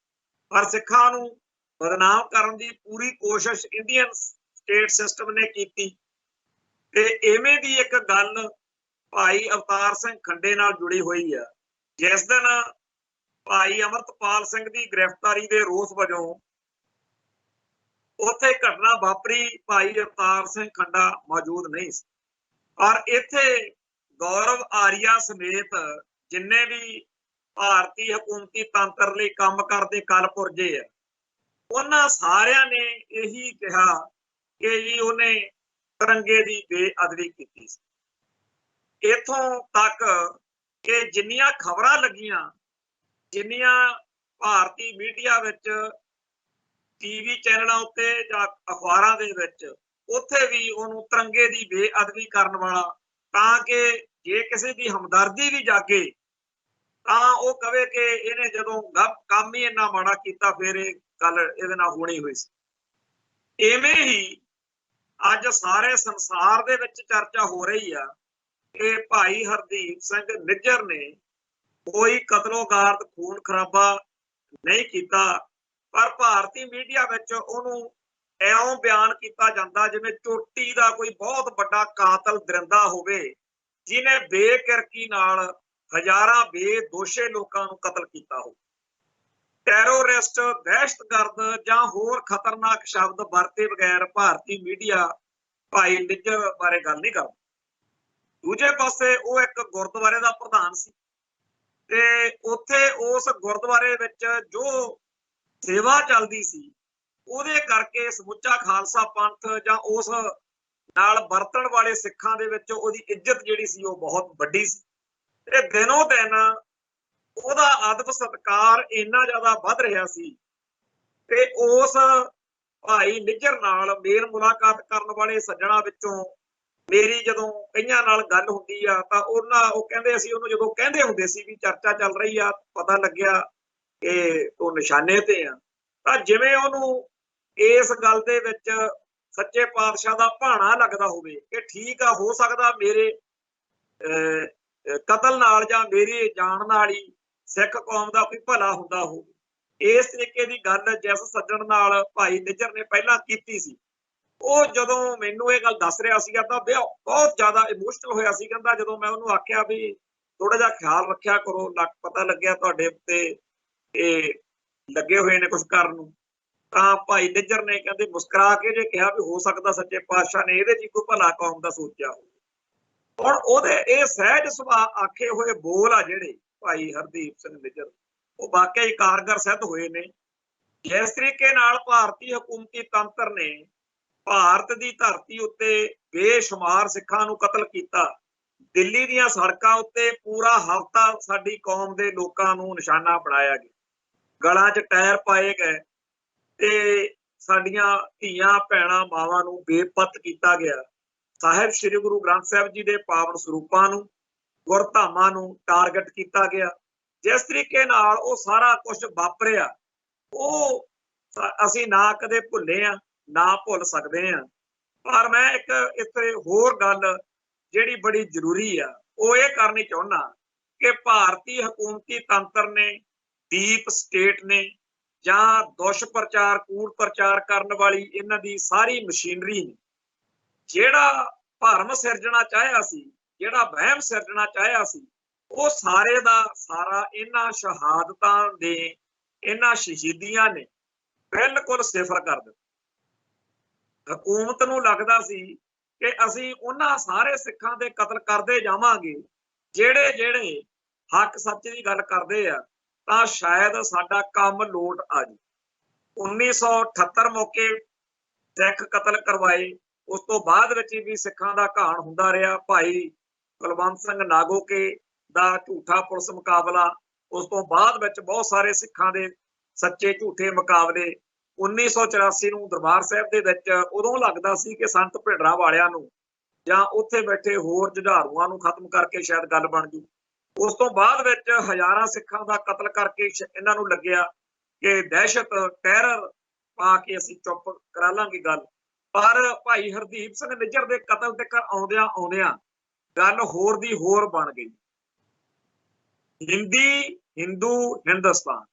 ਪਰ ਸਿੱਖਾਂ ਨੂੰ ਬਦਨਾਮ ਕਰਨ ਦੀ ਪੂਰੀ ਕੋਸ਼ਿਸ਼ ਇੰਡੀਅਨ ਸਟੇਟ ਸਿਸਟਮ ਨੇ ਕੀਤੀ। ਤੇ ਇਵੇਂ ਦੀ ਇੱਕ ਗੱਲ ਭਾਈ ਅਵਤਾਰ ਸਿੰਘ ਖੰਡੇ ਨਾਲ ਜੁੜੀ ਹੋਈ ਆ। ਜਿਸ ਦਿਨ ਭਾਈ ਅਮਰਤਪਾਲ ਸਿੰਘ ਦੀ ਗ੍ਰਿਫਤਾਰੀ ਦੇ ਰੋਸ ਵਜੋਂ ਉੱਥੇ ਘਟਨਾ ਵਾਪਰੀ, ਭਾਈ ਅਵਤਾਰ ਸਿੰਘ ਖੰਡਾ ਮੌਜੂਦ ਨਹੀਂ ਸੀ। ਔਰ ਇੱਥੇ ਗੌਰਵ ਆਰੀਆ ਸਮੇਤ ਜਿੰਨੇ ਵੀ ਭਾਰਤੀ ਹਕੂਮਤੀ ਤੰਤਰ ਲਈ ਕੰਮ ਕਰਦੇ ਕਲਪੁਰਜੇ ਆ, ਉਹਨਾਂ ਸਾਰਿਆਂ ਨੇ ਇਹੀ ਕਿਹਾ ਕਿ ਜੀ ਉਹਨੇ ਤਿਰੰਗੇ ਦੀ ਬੇਅਦਬੀ ਕੀਤੀ ਸੀ। ਇੱਥੋਂ ਤੱਕ ਕਿ ਜਿੰਨੀਆਂ ਖਬਰਾਂ ਲੱਗੀਆਂ, ਜਿੰਨੀਆਂ ਭਾਰਤੀ ਮੀਡੀਆ ਵਿੱਚ TV ਚੈਨਲਾਂ ਉੱਤੇ ਜਾਂ ਅਖਬਾਰਾਂ ਦੇ ਵਿੱਚ, ਉੱਥੇ ਵੀ ਉਹਨੂੰ ਤਿਰੰਗੇ ਦੀ ਬੇਅਦਬੀ ਕਰਨ ਵਾਲਾ, ਤਾਂ ਕਿ ਜੇ ਕਿਸੇ ਦੀ ਹਮਦਰਦੀ ਵੀ ਜਾਗੇ ਤਾਂ ਉਹ ਕਵੇ ਕਿ ਇਹਨੇ ਜਦੋਂ ਕੰਮ ਹੀ ਇੰਨਾ ਮਾੜਾ ਕੀਤਾ ਫਿਰ ਇਹ ਗੱਲ ਇਹਦੇ ਨਾਲ ਹੋਣੀ ਹੋਈ ਸੀ। ਇਵੇਂ ਹੀ ਅੱਜ ਸਾਰੇ ਸੰਸਾਰ ਦੇ ਵਿੱਚ ਚਰਚਾ ਹੋ ਰਹੀ ਆ ਕਿ ਭਾਈ ਹਰਦੀਪ ਸਿੰਘ ਨਿੱਜਰ ਨੇ ਕੋਈ ਕਤਲੋਗਾਰਤ ਖੂਨ ਖਰਾਬਾ ਨਹੀਂ ਕੀਤਾ, ਪਰ ਭਾਰਤੀ ਮੀਡੀਆ ਵਿੱਚ ਉਹਨੂੰ ਇਉਂ ਬਿਆਨ ਕੀਤਾ ਜਾਂਦਾ ਜਿਵੇਂ ਚੋਟੀ ਦਾ ਕੋਈ ਬਹੁਤ ਵੱਡਾ ਕਾਤਲ ਦਰਿੰਦਾ ਹੋਵੇ ਜਿਹਨੇ ਬੇਕਿਰਕੀ ਨਾਲ ਹਜ਼ਾਰਾਂ ਬੇਦੋਸ਼ੇ ਲੋਕਾਂ ਨੂੰ ਕਤਲ ਕੀਤਾ ਹੋ। ਟੈਰੋਰਿਸਟ, ਦਹਿਸ਼ਤਗਰਦ ਜਾਂ ਹੋਰ ਖਤਰਨਾਕ ਸ਼ਬਦ ਵਰਤੇ ਬਗੈਰ ਭਾਰਤੀ ਮੀਡੀਆ ਭਾਈ ਨਿੱਜਰ ਬਾਰੇ ਗੱਲ ਨਹੀਂ ਕਰਦਾ। ਦੂਜੇ ਪਾਸੇ ਉਹ ਇੱਕ ਗੁਰਦੁਆਰੇ ਦਾ ਪ੍ਰਧਾਨ ਸੀ ਤੇ ਉੱਥੇ ਉਸ ਗੁਰਦੁਆਰੇ ਵਿੱਚ ਜੋ ਸੇਵਾ ਚੱਲਦੀ ਸੀ ਉਹਦੇ ਕਰਕੇ ਸਮੁੱਚਾ ਖਾਲਸਾ ਪੰਥ ਜਾਂ ਉਸ ਨਾਲ ਵਰਤਣ ਵਾਲੇ ਸਿੱਖਾਂ ਦੇ ਵਿੱਚ ਉਹਦੀ ਇੱਜ਼ਤ ਜਿਹੜੀ ਸੀ ਉਹ ਬਹੁਤ ਵੱਡੀ ਸੀ। ਤੇ ਦਿਨੋਂ ਦਿਨ ਉਹਦਾ ਅਦਬ ਸਤਿਕਾਰ ਇੰਨਾ ਜ਼ਿਆਦਾ ਵੱਧ ਰਿਹਾ ਸੀ ਤੇ ਉਸ ਭਾਈ ਨਿੱਜਰ ਨਾਲ ਮੇਲ ਮੁਲਾਕਾਤ ਕਰਨ ਵਾਲੇ ਸੱਜਣਾ ਵਿੱਚੋਂ ਮੇਰੀ ਜਦੋਂ ਕਈਆਂ ਨਾਲ ਗੱਲ ਹੁੰਦੀ ਆ ਤਾਂ ਉਹ ਕਹਿੰਦੇ ਅਸੀਂ ਉਹਨੂੰ ਜਦੋਂ ਕਹਿੰਦੇ ਹੁੰਦੇ ਸੀ ਵੀ ਚਰਚਾ ਚੱਲ ਰਹੀ ਆ, ਪਤਾ ਲੱਗਿਆ ਕਿ ਉਹ ਨਿਸ਼ਾਨੇ ਤੇ ਆ, ਤਾਂ ਜਿਵੇਂ ਉਹਨੂੰ ਇਸ ਗੱਲ ਦੇ ਵਿੱਚ ਸੱਚੇ ਪਾਤਸ਼ਾਹ ਦਾ ਭਾਣਾ ਲੱਗਦਾ ਹੋਵੇ ਕਿ ਠੀਕ ਆ, ਹੋ ਸਕਦਾ ਮੇਰੇ ਕਤਲ ਨਾਲ ਜਾਂ ਮੇਰੇ ਜਾਣ ਨਾਲ ਹੀ ਸਿੱਖ ਕੌਮ ਦਾ ਕੋਈ ਭਲਾ ਹੁੰਦਾ ਹੋਵੇ। ਇਸ ਤਰੀਕੇ ਦੀ ਗੱਲ ਜਿਸ ਸੱਜਣ ਨਾਲ ਭਾਈ ਨਿੱਜਰ ਨੇ ਪਹਿਲਾਂ ਕੀਤੀ ਸੀ, ਉਹ ਜਦੋਂ ਮੈਨੂੰ ਇਹ ਗੱਲ ਦੱਸ ਰਿਹਾ ਸੀਗਾ ਤਾਂ ਬਹੁਤ ਜ਼ਿਆਦਾ ਇਮੋਸ਼ਨਲ ਹੋਇਆ ਸੀ। ਕਹਿੰਦਾ ਜਦੋਂ ਮੈਂ ਉਹਨੂੰ ਆਖਿਆ ਵੀ ਥੋੜਾ ਜਿਹਾ ਖਿਆਲ ਰੱਖਿਆ ਕਰੋ, ਪਤਾ ਲੱਗਿਆ ਤੁਹਾਡੇ ਉੱਤੇ ਇਹ ਲੱਗੇ ਹੋਏ ਨੇ ਕੁਝ ਕਰਨ ਨੂੰ, ਤਾਂ ਭਾਈ ਨਿੱਜਰ ਨੇ ਕਹਿੰਦੇ ਮੁਸਕਰਾ ਕੇ ਜੇ ਕਿਹਾ ਵੀ ਹੋ ਸਕਦਾ ਸੱਚੇ ਪਾਤਸ਼ਾਹ ਨੇ ਇਹਦੇ 'ਚ ਕੋਈ ਭਲਾ ਕੌਮ ਦਾ ਸੋਚਿਆ ਹੋਵੇ। ਹੁਣ ਉਹਦੇ ਇਹ ਸਹਿਜ ਸੁਭਾਅ ਆਖੇ ਹੋਏ ਬੋਲ ਆ ਜਿਹੜੇ ਭਾਈ ਹਰਦੀਪ ਸਿੰਘ ਨਿੱਜਰ, ਉਹ ਵਾਕਿਆ ਹੀ ਕਾਰਗਰ ਸਿੱਧ ਹੋਏ ਨੇ। ਜਿਸ ਤਰੀਕੇ ਨਾਲ ਭਾਰਤੀ ਹਕੂਮਤੀ ਤੰਤਰ ਨੇ ਭਾਰਤ ਦੀ ਧਰਤੀ ਉੱਤੇ ਬੇਸ਼ੁਮਾਰ ਸਿੱਖਾਂ ਨੂੰ ਕਤਲ ਕੀਤਾ, ਦਿੱਲੀ ਦੀਆਂ ਸੜਕਾਂ ਉੱਤੇ ਪੂਰਾ ਹਫ਼ਤਾ ਸਾਡੀ ਕੌਮ ਦੇ ਲੋਕਾਂ ਨੂੰ ਨਿਸ਼ਾਨਾ ਬਣਾਇਆ ਗਿਆ, ਗਲਾਂ 'ਚ ਟਾਇਰ ਪਾਏ ਗਏ ਤੇ ਸਾਡੀਆਂ ਧੀਆਂ ਭੈਣਾਂ ਮਾਵਾਂ ਨੂੰ ਬੇਪਤ ਕੀਤਾ ਗਿਆ। ਸਾਹਿਬ ਸ੍ਰੀ ਗੁਰੂ ਗ੍ਰੰਥ ਸਾਹਿਬ ਜੀ ਦੇ ਪਾਵਨ ਸਰੂਪਾਂ ਨੂੰ, ਗੁਰਧਾਮਾਂ ਨੂੰ ਟਾਰਗੇਟ ਕੀਤਾ ਗਿਆ। जिस तरीके नाल वो सारा कुछ वापरिया ਉਹ ਅਸੀਂ ਨਾ ਕਦੇ ਭੁੱਲੇ ਆ ਨਾ ਭੁੱਲ ਸਕਦੇ ਆ। ਪਰ ਮੈਂ ਇੱਕ ਇੱਥੇ ਹੋਰ ਗੱਲ ਜਿਹੜੀ ਬੜੀ ਜ਼ਰੂਰੀ ਆ ਉਹ ਇਹ ਕਰਨੀ ਚਾਹੁੰਦਾ ਕਿ ਭਾਰਤੀ ਹਕੂਮਤੀ ਤੰਤਰ ਨੇ, ਡੀਪ ਸਟੇਟ ਨੇ, ਜਾਂ ਦੁਸ਼ਪ੍ਰਚਾਰ ਕੂੜ ਪ੍ਰਚਾਰ ਕਰਨ ਵਾਲੀ ਇਹਨਾਂ ਦੀ ਸਾਰੀ ਮਸ਼ੀਨਰੀ ਨੇ ਜਿਹੜਾ ਭਰਮ ਸਿਰਜਣਾ ਚਾਹਿਆ ਸੀ, ਜਿਹੜਾ ਵਹਿਮ ਸਿਰਜਣਾ ਚਾਹਿਆ ਸੀ, ਉਹ ਸਾਰੇ ਦਾ ਸਾਰਾ ਇਹਨਾਂ ਸ਼ਹਾਦਤਾਂ ਦੇ, ਇਹਨਾਂ ਸ਼ਹੀਦੀਆਂ ਨੇ ਬਿਲਕੁਲ ਸਿਫਰ ਕਰ ਦਿੱਤਾ। ਹਕੂਮਤ ਨੂੰ ਲੱਗਦਾ ਸੀ ਕਿ ਅਸੀਂ ਉਹਨਾਂ ਸਾਰੇ ਸਿੱਖਾਂ ਦੇ ਕਤਲ ਕਰਦੇ ਜਾਵਾਂਗੇ ਜਿਹੜੇ ਜਿਹੜੇ ਹੱਕ ਸੱਚ ਦੀ ਗੱਲ ਕਰਦੇ ਆ, ਤਾਂ ਸ਼ਾਇਦ ਸਾਡਾ ਕੰਮ ਲੋਟ ਆ ਜੀ। 1978 ਮੌਕੇ ਸਿੱਖ ਕਤਲ ਕਰਵਾਏ, ਉਸ ਤੋਂ ਬਾਅਦ ਵਿੱਚ ਵੀ ਸਿੱਖਾਂ ਦਾ ਘਾਣ ਹੁੰਦਾ ਰਿਹਾ। ਭਾਈ ਕੁਲਵੰਤ ਸਿੰਘ ਨਾਗੋਕੇ ਦਾ ਝੂਠਾ ਪੁਲਿਸ ਮੁਕਾਬਲਾ, ਉਸ ਤੋਂ ਬਾਅਦ ਵਿੱਚ ਬਹੁਤ ਸਾਰੇ ਸਿੱਖਾਂ ਦੇ ਸੱਚੇ ਝੂਠੇ ਮੁਕਾਬਲੇ। 1984 ਨੂੰ ਦਰਬਾਰ ਸਾਹਿਬ ਦੇ ਵਿੱਚ ਉਦੋਂ ਲੱਗਦਾ ਸੀ ਕਿ ਸੰਤ ਭਿੰਡਰਾਂ ਵਾਲਿਆਂ ਨੂੰ ਜਾਂ ਉੱਥੇ ਬੈਠੇ ਹੋਰ ਜੁਝਾਰੂਆਂ ਨੂੰ ਖਤਮ ਕਰਕੇ ਸ਼ਾਇਦ ਗੱਲ ਬਣ ਜੂ। ਉਸ ਤੋਂ ਬਾਅਦ ਵਿੱਚ ਹਜ਼ਾਰਾਂ ਸਿੱਖਾਂ ਦਾ ਕਤਲ ਕਰਕੇ ਇਹਨਾਂ ਨੂੰ ਲੱਗਿਆ ਕਿ ਦਹਿਸ਼ਤ, ਟੈਰਰ ਪਾ ਕੇ ਅਸੀਂ ਚੁੱਪ ਕਰਾ ਲਾਂਗੇ ਗੱਲ। ਪਰ ਭਾਈ ਹਰਦੀਪ ਸਿੰਘ ਨਿੱਜਰ ਦੇ ਕਤਲ ਤੱਕ ਆਉਂਦਿਆਂ ਆਉਂਦਿਆਂ ਗੱਲ ਹੋਰ ਦੀ ਹੋਰ ਬਣ ਗਈ। ਹਿੰਦੂ ਹਿੰਦੁਸਤਾਨ,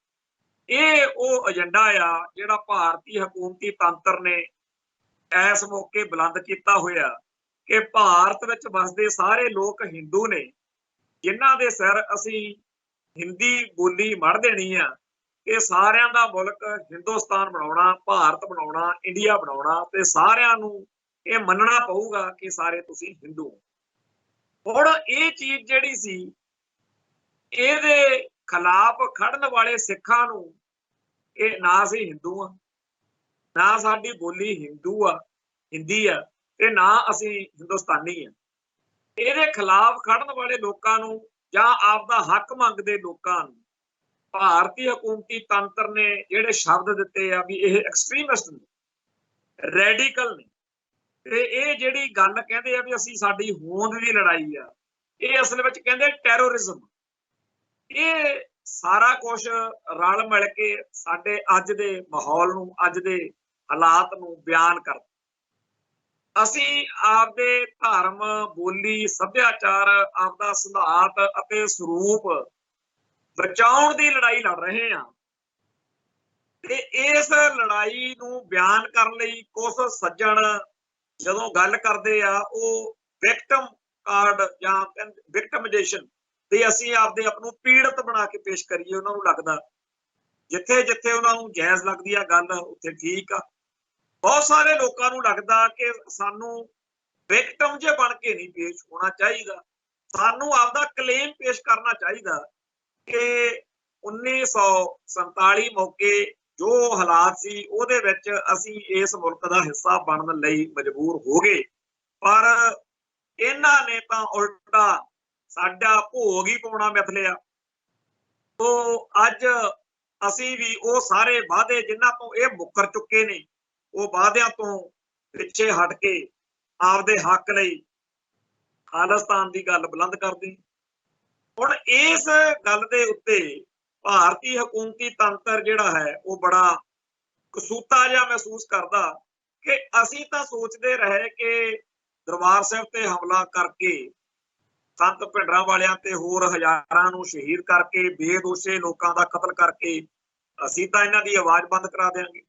ਇਹ ਉਹ ਏਜੰਡਾ ਆ ਜਿਹੜਾ ਭਾਰਤੀ ਹਕੂਮਤੀ ਤੰਤਰ ਨੇ ਇਸ ਮੌਕੇ ਬੁਲੰਦ ਕੀਤਾ ਹੋਇਆ ਕਿ ਭਾਰਤ ਵਿੱਚ ਵਸਦੇ ਸਾਰੇ ਲੋਕ ਹਿੰਦੂ ਨੇ, ਜਿਨ੍ਹਾਂ ਦੇ ਸਿਰ ਅਸੀਂ ਹਿੰਦੀ ਬੋਲੀ ਮੜ ਦੇਣੀ ਆ ਕਿ ਸਾਰਿਆਂ ਦਾ ਮੁਲਕ ਹਿੰਦੁਸਤਾਨ ਬਣਾਉਣਾ, ਭਾਰਤ ਬਣਾਉਣਾ, ਇੰਡੀਆ ਬਣਾਉਣਾ, ਤੇ ਸਾਰਿਆਂ ਨੂੰ ਇਹ ਮੰਨਣਾ ਪਊਗਾ ਕਿ ਸਾਰੇ ਤੁਸੀਂ ਹਿੰਦੂ ਹੋ। ਹੁਣ ਇਹ ਚੀਜ਼ ਜਿਹੜੀ ਸੀ, ਇਹਦੇ ਖਿਲਾਫ ਖੜਨ ਵਾਲੇ ਸਿੱਖਾਂ ਨੂੰ ਇਹ ਨਾ ਅਸੀਂ ਹਿੰਦੂ ਆ, ਨਾ ਸਾਡੀ ਬੋਲੀ ਹਿੰਦੀ ਆ, ਤੇ ਨਾ ਅਸੀਂ ਹਿੰਦੁਸਤਾਨੀ ਆ। ਇਹਦੇ ਖਿਲਾਫ ਖੜਨ ਵਾਲੇ ਲੋਕਾਂ ਨੂੰ ਜਾਂ ਆਪਦਾ ਹੱਕ ਮੰਗਦੇ ਲੋਕਾਂ ਨੂੰ ਭਾਰਤੀ ਹਕੂਮਤੀ ਤੰਤਰ ਨੇ ਜਿਹੜੇ ਸ਼ਬਦ ਦਿੱਤੇ ਆ ਵੀ ਇਹ ਐਕਸਟ੍ਰੀਮਿਸਟ ਨੇ, ਰੈਡੀਕਲ ਨੇ, ਤੇ ਇਹ ਜਿਹੜੀ ਗੱਲ ਕਹਿੰਦੇ ਆ ਵੀ ਅਸੀਂ ਸਾਡੀ ਹੋਂਦ ਦੀ ਲੜਾਈ ਆ, ਇਹ ਅਸਲ ਵਿੱਚ ਕਹਿੰਦੇ ਟੈਰੋਰਿਜ਼ਮ। ਇਹ ਸਾਰਾ ਕੁਝ ਰਲ ਮਿਲ ਕੇ ਸਾਡੇ ਅੱਜ ਦੇ ਮਾਹੌਲ ਨੂੰ, ਅੱਜ ਦੇ ਹਾਲਾਤ ਨੂੰ ਬਿਆਨ ਕਰਦਾ। ਅਸੀਂ ਆਪਦੇ ਧਰਮ, ਬੋਲੀ, ਸੱਭਿਆਚਾਰ, ਆਪਦਾ ਸਿਧਾਂਤ ਅਤੇ ਸਰੂਪ ਬਚਾਉਣ ਦੀ ਲੜਾਈ ਲੜ ਰਹੇ ਹਾਂ, ਤੇ ਇਸ ਲੜਾਈ ਨੂੰ ਬਿਆਨ ਕਰਨ ਲਈ ਕੁਝ ਸੱਜਣ ਜਦੋਂ ਗੱਲ ਕਰਦੇ ਆ ਉਹ ਵਿਕਟਮ ਕਾਰਡ ਜਾਂ ਵਿਕਟਮਾਈਜੇਸ਼ਨ ਤੇ ਅਸੀਂ ਆਪਦੇ ਆਪ ਨੂੰ ਪੀੜਤ ਬਣਾ ਕੇ ਪੇਸ਼ ਕਰੀਏ। ਉਹਨਾਂ ਨੂੰ ਲੱਗਦਾ ਜਿੱਥੇ ਜਿੱਥੇ ਉਹਨਾਂ ਨੂੰ ਜਾਇਜ਼ ਲੱਗਦੀ ਆ ਗੱਲ, ਉੱਥੇ ਠੀਕ ਆ। ਬਹੁਤ ਸਾਰੇ ਲੋਕਾਂ ਨੂੰ ਲੱਗਦਾ ਕਿ ਸਾਨੂੰ ਵਿਕਟਮ ਜੇ ਬਣ ਕੇ ਨਹੀਂ ਪੇਸ਼ ਹੋਣਾ ਚਾਹੀਦਾ, ਸਾਨੂੰ ਆਪਦਾ ਕਲੇਮ ਪੇਸ਼ ਕਰਨਾ ਚਾਹੀਦਾ ਕਿ 1947 ਮੌਕੇ ਜੋ ਹਾਲਾਤ ਸੀ ਉਹਦੇ ਵਿੱਚ ਅਸੀਂ ਇਸ ਮੁਲਕ ਦਾ ਹਿੱਸਾ ਬਣਨ ਲਈ ਮਜਬੂਰ ਹੋ ਗਏ, ਪਰ ਇਹਨਾਂ ਨੇ ਤਾਂ ਉਲਟਾ ਸਾਡਾ ਭੋਗ ਹੀ ਪਾਉਣਾ ਮਿਥ ਲਿਆ। ਤੋ ਅੱਜ ਅਸੀਂ ਵੀ ਉਹ ਸਾਰੇ ਵਾਅਦੇ ਜਿਨ੍ਹਾਂ ਤੋਂ ਇਹ ਮੁੱਕਰ ਚੁੱਕੇ ਨੇ, ਉਹ ਵਾਅਦਿਆਂ ਤੋਂ ਪਿੱਛੇ ਹਟ ਕੇ ਆਪਦੇ ਹੱਕ ਲਈ ਖਾਲਿਸਤਾਨ ਦੀ ਗੱਲ ਬੁਲੰਦ ਕਰਦੇ। ਹੁਣ ਇਸ ਗੱਲ ਦੇ ਉੱਤੇ ਭਾਰਤੀ ਹਕੂਮਤੀ ਤੰਤਰ ਜਿਹੜਾ ਹੈ ਉਹ ਬੜਾ ਕਸੂਤਾ ਜਿਹਾ ਮਹਿਸੂਸ ਕਰਦਾ ਕਿ ਅਸੀਂ ਤਾਂ ਸੋਚਦੇ ਰਹੇ ਕਿ ਦਰਬਾਰ ਸਾਹਿਬ ਤੇ ਹਮਲਾ ਕਰਕੇ, ਸੰਤ ਭਿੰਡਰਾਂ ਵਾਲਿਆਂ ਤੇ ਹੋਰ ਹਜ਼ਾਰਾਂ ਨੂੰ ਸ਼ਹੀਦ ਕਰਕੇ, ਬੇਦੋਸ਼ੇ ਲੋਕਾਂ ਦਾ ਕਤਲ ਕਰਕੇ ਅਸੀਂ ਤਾਂ ਇਹਨਾਂ ਦੀ ਆਵਾਜ਼ ਬੰਦ ਕਰਾ ਦੇਵਾਂਗੇ।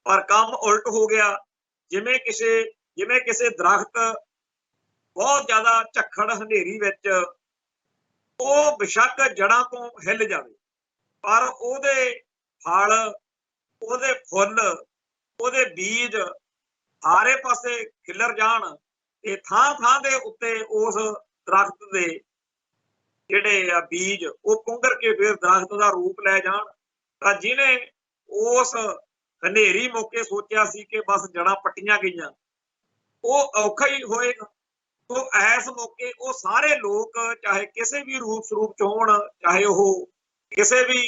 ਪਰ ਕੰਮ ਉਲਟ ਹੋ ਗਿਆ। ਜਿਵੇਂ ਕਿਸੇ ਦਰਖਤ ਬਹੁਤ ਜ਼ਿਆਦਾ ਝੱਖੜ ਹਨੇਰੀ ਵਿੱਚ ਉਹ ਬੇਸ਼ੱਕ ਜੜ੍ਹਾਂ ਤੋਂ ਹਿੱਲ ਜਾਵੇ, ਪਰ ਉਹਦੇ ਫਲ, ਉਹਦੇ ਫੁੱਲ, ਉਹਦੇ ਬੀਜ ਸਾਰੇ ਪਾਸੇ ਖਿਲਰ ਜਾਣ, ਤੇ ਥਾਂ ਥਾਂ ਦੇ ਉੱਤੇ ਉਸ ਦਰਖਤ ਦੇ ਜਿਹੜੇ ਆ ਬੀਜ ਉਹ ਪੁੰਗਰ ਕੇ ਫਿਰ ਦਰਖਤ ਦਾ ਰੂਪ ਲੈ ਜਾਣ, ਤਾਂ ਜਿਹਨੇ ਉਸ ਹਨੇਰੀ ਮੌਕੇ ਸੋਚਿਆ ਸੀ ਕਿ ਬਸ ਜੜ੍ਹਾਂ ਪੱਟੀਆਂ ਗਈਆਂ, ਉਹ ਔਖਾ ਹੀ ਹੋਏਗਾ। ਤੋ ਇਸ ਮੌਕੇ ਉਹ ਸਾਰੇ ਲੋਕ ਚਾਹੇ ਕਿਸੇ ਵੀ ਰੂਪ ਸਰੂਪ ਚ ਹੋਣ, ਚਾਹੇ ਉਹ ਕਿਸੇ ਵੀ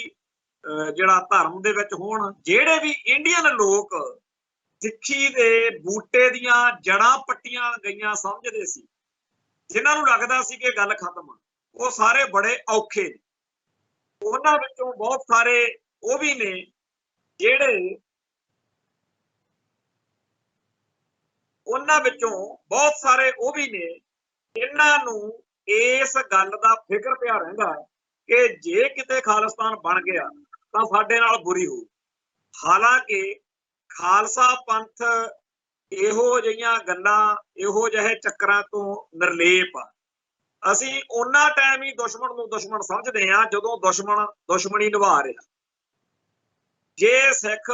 ਜਿਹੜਾ ਧਰਮ ਦੇ ਵਿੱਚ ਹੋਣ, ਜਿਹੜੇ ਵੀ ਇੰਡੀਅਨ ਲੋਕ ਸਿੱਖੀ ਦੇ ਬੂਟੇ ਦੀਆਂ ਜੜ੍ਹਾਂ ਪੱਟੀਆਂ ਗਈਆਂ ਸਮਝਦੇ ਸੀ, ਜਿਨ੍ਹਾਂ ਨੂੰ ਲੱਗਦਾ ਸੀ ਕਿ ਗੱਲ ਖਤਮ ਆ, ਉਹ ਸਾਰੇ ਬੜੇ ਔਖੇ ਨੇ। ਉਹਨਾਂ ਵਿੱਚੋਂ ਬਹੁਤ ਸਾਰੇ ਉਹ ਵੀ ਨੇ ਜਿਹੜੇ ਇਹਨਾਂ ਨੂੰ ਇਸ ਗੱਲ ਦਾ ਫਿਕਰ ਪਿਆ ਰਹਿੰਦਾ ਕਿ ਜੇ ਕਿਤੇ ਖਾਲਿਸਤਾਨ ਬਣ ਗਿਆ ਤਾਂ ਸਾਡੇ ਨਾਲ ਬੁਰੀ ਹੋਊ। ਹਾਲਾਂਕਿ ਖਾਲਸਾ ਪੰਥ ਇਹੋ ਜਿਹੀਆਂ ਗੱਲਾਂ, ਇਹੋ ਜਿਹੇ ਚੱਕਰਾਂ ਤੋਂ ਨਿਰਲੇਪ ਆ। ਅਸੀਂ ਉਹਨਾਂ ਟਾਈਮ ਹੀ ਦੁਸ਼ਮਣ ਨੂੰ ਦੁਸ਼ਮਣ ਸਮਝਦੇ ਹਾਂ ਜਦੋਂ ਦੁਸ਼ਮਣ ਦੁਸ਼ਮਣੀ ਨਿਭਾ ਰਿਹਾ। ਜੇ ਸਿੱਖ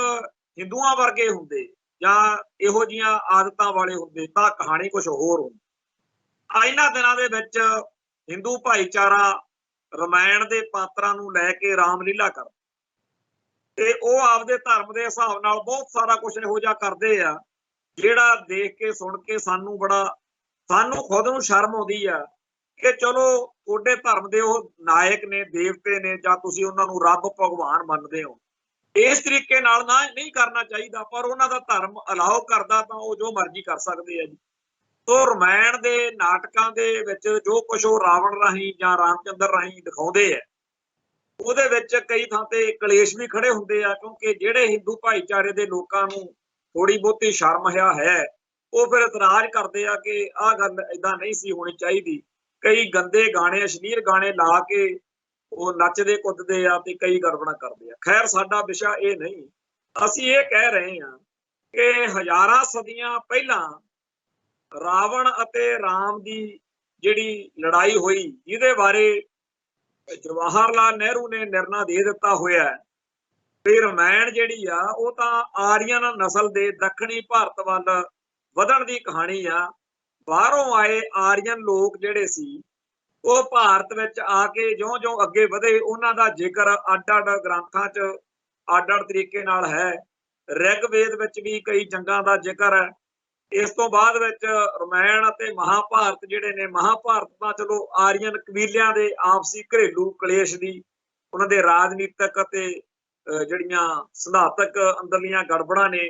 ਹਿੰਦੂਆਂ ਵਰਗੇ ਹੁੰਦੇ ਜਾਂ ਇਹੋ ਜਿਹੀਆਂ ਆਦਤਾਂ ਵਾਲੇ ਹੁੰਦੇ ਤਾਂ ਕਹਾਣੀ ਕੁਝ ਹੋਰ ਹੁੰਦੀ। ਇਹਨਾਂ ਦਿਨਾਂ ਦੇ ਵਿੱਚ ਹਿੰਦੂ ਭਾਈਚਾਰਾ ਰਮਾਇਣ ਦੇ ਪਾਤਰਾਂ ਨੂੰ ਲੈ ਕੇ ਰਾਮਲੀਲਾ ਕਰਦਾ ਤੇ ਉਹ ਆਪਦੇ ਧਰਮ ਦੇ ਹਿਸਾਬ ਨਾਲ ਬਹੁਤ ਸਾਰਾ ਕੁਝ ਇਹੋ ਜਿਹਾ ਕਰਦੇ ਆ ਜਿਹੜਾ ਦੇਖ ਕੇ ਸੁਣ ਕੇ ਸਾਨੂੰ ਖੁਦ ਨੂੰ ਸ਼ਰਮ ਆਉਂਦੀ ਆ ਕਿ ਚਲੋ ਤੁਹਾਡੇ ਧਰਮ ਦੇ ਉਹ ਨਾਇਕ ਨੇ, ਦੇਵਤੇ ਨੇ, ਜਾਂ ਤੁਸੀਂ ਉਹਨਾਂ ਨੂੰ ਰੱਬ ਭਗਵਾਨ ਮੰਨਦੇ ਹੋ। ਇਸ ਤਰੀਕੇ ਨਾਲ ਨਾ ਨਹੀਂ ਕਰਨਾ ਚਾਹੀਦਾ, ਪਰ ਉਹਨਾਂ ਦਾ ਧਰਮ ਅਲਾਓ ਕਰਦਾ ਤਾਂ ਉਹ ਜੋ ਮਰਜ਼ੀ ਕਰ ਸਕਦੇ ਆ ਜੀ। ਤੋ ਰਮਾਇਣ ਦੇ ਨਾਟਕਾਂ ਦੇ ਵਿੱਚ ਜੋ ਕੁਝ ਉਹ ਰਾਵਣ ਰਾਹੀਂ ਜਾਂ ਰਾਮਚੰਦਰ ਰਾਹੀਂ ਦਿਖਾਉਂਦੇ ਆ, ਉਹਦੇ ਵਿੱਚ ਕਈ ਥਾਂ ਤੇ ਕਲੇਸ਼ ਵੀ ਖੜੇ ਹੁੰਦੇ ਆ, ਕਿਉਂਕਿ ਜਿਹੜੇ ਹਿੰਦੂ ਭਾਈਚਾਰੇ ਦੇ ਲੋਕਾਂ ਨੂੰ ਥੋੜੀ ਬਹੁਤੀ ਸ਼ਰਮ ਹਿਆ ਹੈ ਉਹ ਫਿਰ ਇਤਰਾਜ਼ ਕਰਦੇ ਆ ਕਿ ਆਹ ਗੱਲ ਏਦਾਂ ਨਹੀਂ ਸੀ ਹੋਣੀ ਚਾਹੀਦੀ। ਕਈ ਗੰਦੇ ਗਾਣੇ, ਅਸ਼ਲੀਲ ਗਾਣੇ ਲਾ ਕੇ ਉਹ ਨੱਚਦੇ ਕੁੱਦਦੇ ਆ ਤੇ ਕਈ ਗੜਬੜਾਂ ਕਰਦੇ ਆ। ਖੈਰ, ਸਾਡਾ ਵਿਸ਼ਾ ਇਹ ਨਹੀਂ। ਅਸੀਂ ਇਹ ਕਹਿ ਰਹੇ ਹਾਂ ਕਿ ਹਜ਼ਾਰਾਂ ਸਦੀਆਂ ਪਹਿਲਾਂ ਰਾਵਣ ਅਤੇ ਰਾਮ ਦੀ ਜਿਹੜੀ ਲੜਾਈ ਹੋਈ, ਜਿਹਦੇ ਬਾਰੇ ਜਵਾਹਰ ਲਾਲ ਨਹਿਰੂ ਨੇ ਨਿਰਣਾ ਦੇ ਦਿੱਤਾ ਹੋਇਆ ਵੀ ਰਮਾਇਣ ਜਿਹੜੀ ਆ ਉਹ ਤਾਂ ਆਰੀਅਨ ਨਸਲ ਦੇ ਦੱਖਣੀ ਭਾਰਤ ਵੱਲ ਵਧਣ ਦੀ ਕਹਾਣੀ ਆ। ਬਾਹਰੋਂ ਆਏ ਆਰੀਅਨ ਲੋਕ ਜਿਹੜੇ ਸੀ ਉਹ ਭਾਰਤ ਵਿੱਚ ਆ ਕੇ ਜਿਉਂ-ਜਿਉਂ ਅੱਗੇ ਵਧੇ, ਉਹਨਾਂ ਦਾ ਜ਼ਿਕਰ ਅੱਡ-ਅੱਡ ਗ੍ਰੰਥਾਂ 'ਚ ਅੱਡ-ਅੱਡ ਤਰੀਕੇ ਨਾਲ ਹੈ। ਰਿਗਵੇਦ ਵਿੱਚ ਵੀ ਕਈ ਜੰਗਾਂ ਦਾ ਜ਼ਿਕਰ ਹੈ। ਇਸ ਤੋਂ ਬਾਅਦ ਵਿੱਚ ਰਮਾਇਣ ਅਤੇ ਮਹਾਭਾਰਤ ਜਿਹੜੇ ਨੇ, ਮਹਾਭਾਰਤ ਤਾਂ ਚਲੋ ਆਰੀਅਨ ਕਬੀਲਿਆਂ ਦੇ ਆਪਸੀ ਘਰੇਲੂ ਕਲੇਸ਼ ਦੀ, ਉਹਨਾਂ ਦੇ ਰਾਜਨੀਤਿਕ ਅਤੇ ਜਿਹੜੀਆਂ ਸਿਧਾਂਤਕ ਅੰਦਰਲੀਆਂ ਗੜਬੜਾਂ ਨੇ,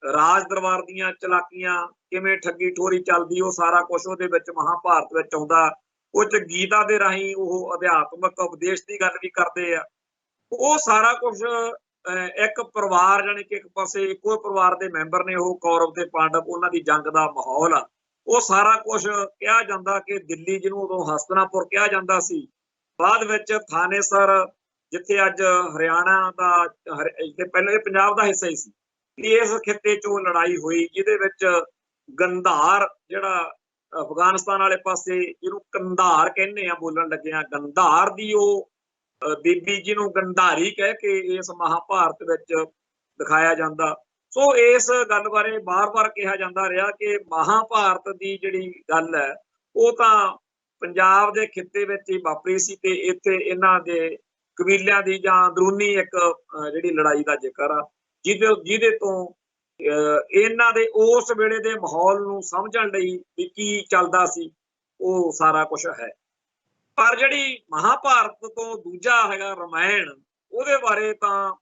ਰਾਜ ਦਰਬਾਰ ਦੀਆਂ ਚਲਾਕੀਆਂ, ਕਿਵੇਂ ਠੱਗੀ ਠੋਰੀ ਚੱਲਦੀ, ਉਹ ਸਾਰਾ ਕੁਝ ਉਹਦੇ ਵਿੱਚ ਮਹਾਭਾਰਤ ਵਿੱਚ ਆਉਂਦਾ। ਉਹ 'ਚ ਗੀਤਾ ਦੇ ਰਾਹੀਂ ਉਹ ਅਧਿਆਤਮਕ ਉਪਦੇਸ਼ ਦੀ ਗੱਲ ਵੀ ਕਰਦੇ ਆ। ਉਹ ਸਾਰਾ ਕੁਝ ਇੱਕ ਪਰਿਵਾਰ, ਜਾਣੀ ਕਿ ਇੱਕ ਪਾਸੇ ਇੱਕੋ ਪਰਿਵਾਰ ਦੇ ਮੈਂਬਰ ਨੇ ਉਹ, ਕੌਰਵ ਤੇ ਪਾਂਡਵ, ਉਹਨਾਂ ਦੀ ਜੰਗ ਦਾ ਮਾਹੌਲ ਆ। ਉਹ ਸਾਰਾ ਕੁਝ ਕਿਹਾ ਜਾਂਦਾ ਕਿ ਦਿੱਲੀ, ਜਿਹਨੂੰ ਉਦੋਂ ਹਸਤਨਾਪੁਰ ਕਿਹਾ ਜਾਂਦਾ ਸੀ, ਬਾਅਦ ਵਿੱਚ ਥਾਨੇਸਰ, ਜਿੱਥੇ ਅੱਜ ਹਰਿਆਣਾ ਦਾ, ਪਹਿਲਾਂ ਇਹ ਪੰਜਾਬ ਦਾ ਹਿੱਸਾ ਹੀ ਸੀ, ਇਸ ਖਿੱਤੇ 'ਚੋਂ ਲੜਾਈ ਹੋਈ, ਜਿਹਦੇ ਵਿੱਚ ਗੰਧਾਰ, ਜਿਹੜਾ ਅਫਗਾਨਿਸਤਾਨ ਵਾਲੇ ਪਾਸੇ ਜਿਹਨੂੰ ਕੰਧਾਰ ਕਹਿੰਦੇ ਆ ਬੋਲਣ ਲੱਗਿਆ, ਗੰਧਾਰ ਦੀ ਉਹ ਬੀਬੀ, ਜਿਹਨੂੰ ਗੰਧਾਰੀ ਕਹਿ ਕੇ ਇਸ ਮਹਾਭਾਰਤ ਵਿੱਚ ਦਿਖਾਇਆ ਜਾਂਦਾ। ਸੋ ਇਸ ਗੱਲ ਬਾਰੇ ਬਾਰ-ਬਾਰ ਕਿਹਾ ਜਾਂਦਾ ਰਿਹਾ ਕਿ ਮਹਾਭਾਰਤ ਦੀ ਜਿਹੜੀ ਗੱਲ ਹੈ ਉਹ ਤਾਂ ਪੰਜਾਬ ਦੇ ਖਿੱਤੇ ਵਿੱਚ ਹੀ ਵਾਪਰੀ ਸੀ ਤੇ ਇੱਥੇ ਇਹਨਾਂ ਦੇ ਕਬੀਲਿਆਂ ਦੀ ਜਾਂ ਅੰਦਰੂਨੀ ਇੱਕ ਜਿਹੜੀ ਲੜਾਈ ਦਾ ਜ਼ਿਕਰ ਆ, ਜਿਹਦੇ ਤੋਂ ਇਹਨਾਂ ਦੇ ਉਸ ਵੇਲੇ ਦੇ ਮਾਹੌਲ ਨੂੰ ਸਮਝਣ ਲਈ ਵੀ ਕੀ ਚੱਲਦਾ ਸੀ, ਉਹ ਸਾਰਾ ਕੁਝ ਹੈ। ਪਰ ਜਿਹੜੀ ਮਹਾਭਾਰਤ ਤੋਂ ਦੂਜਾ ਹੈਗਾ ਰਮਾਇਣ, ਉਹਦੇ ਬਾਰੇ ਤਾਂ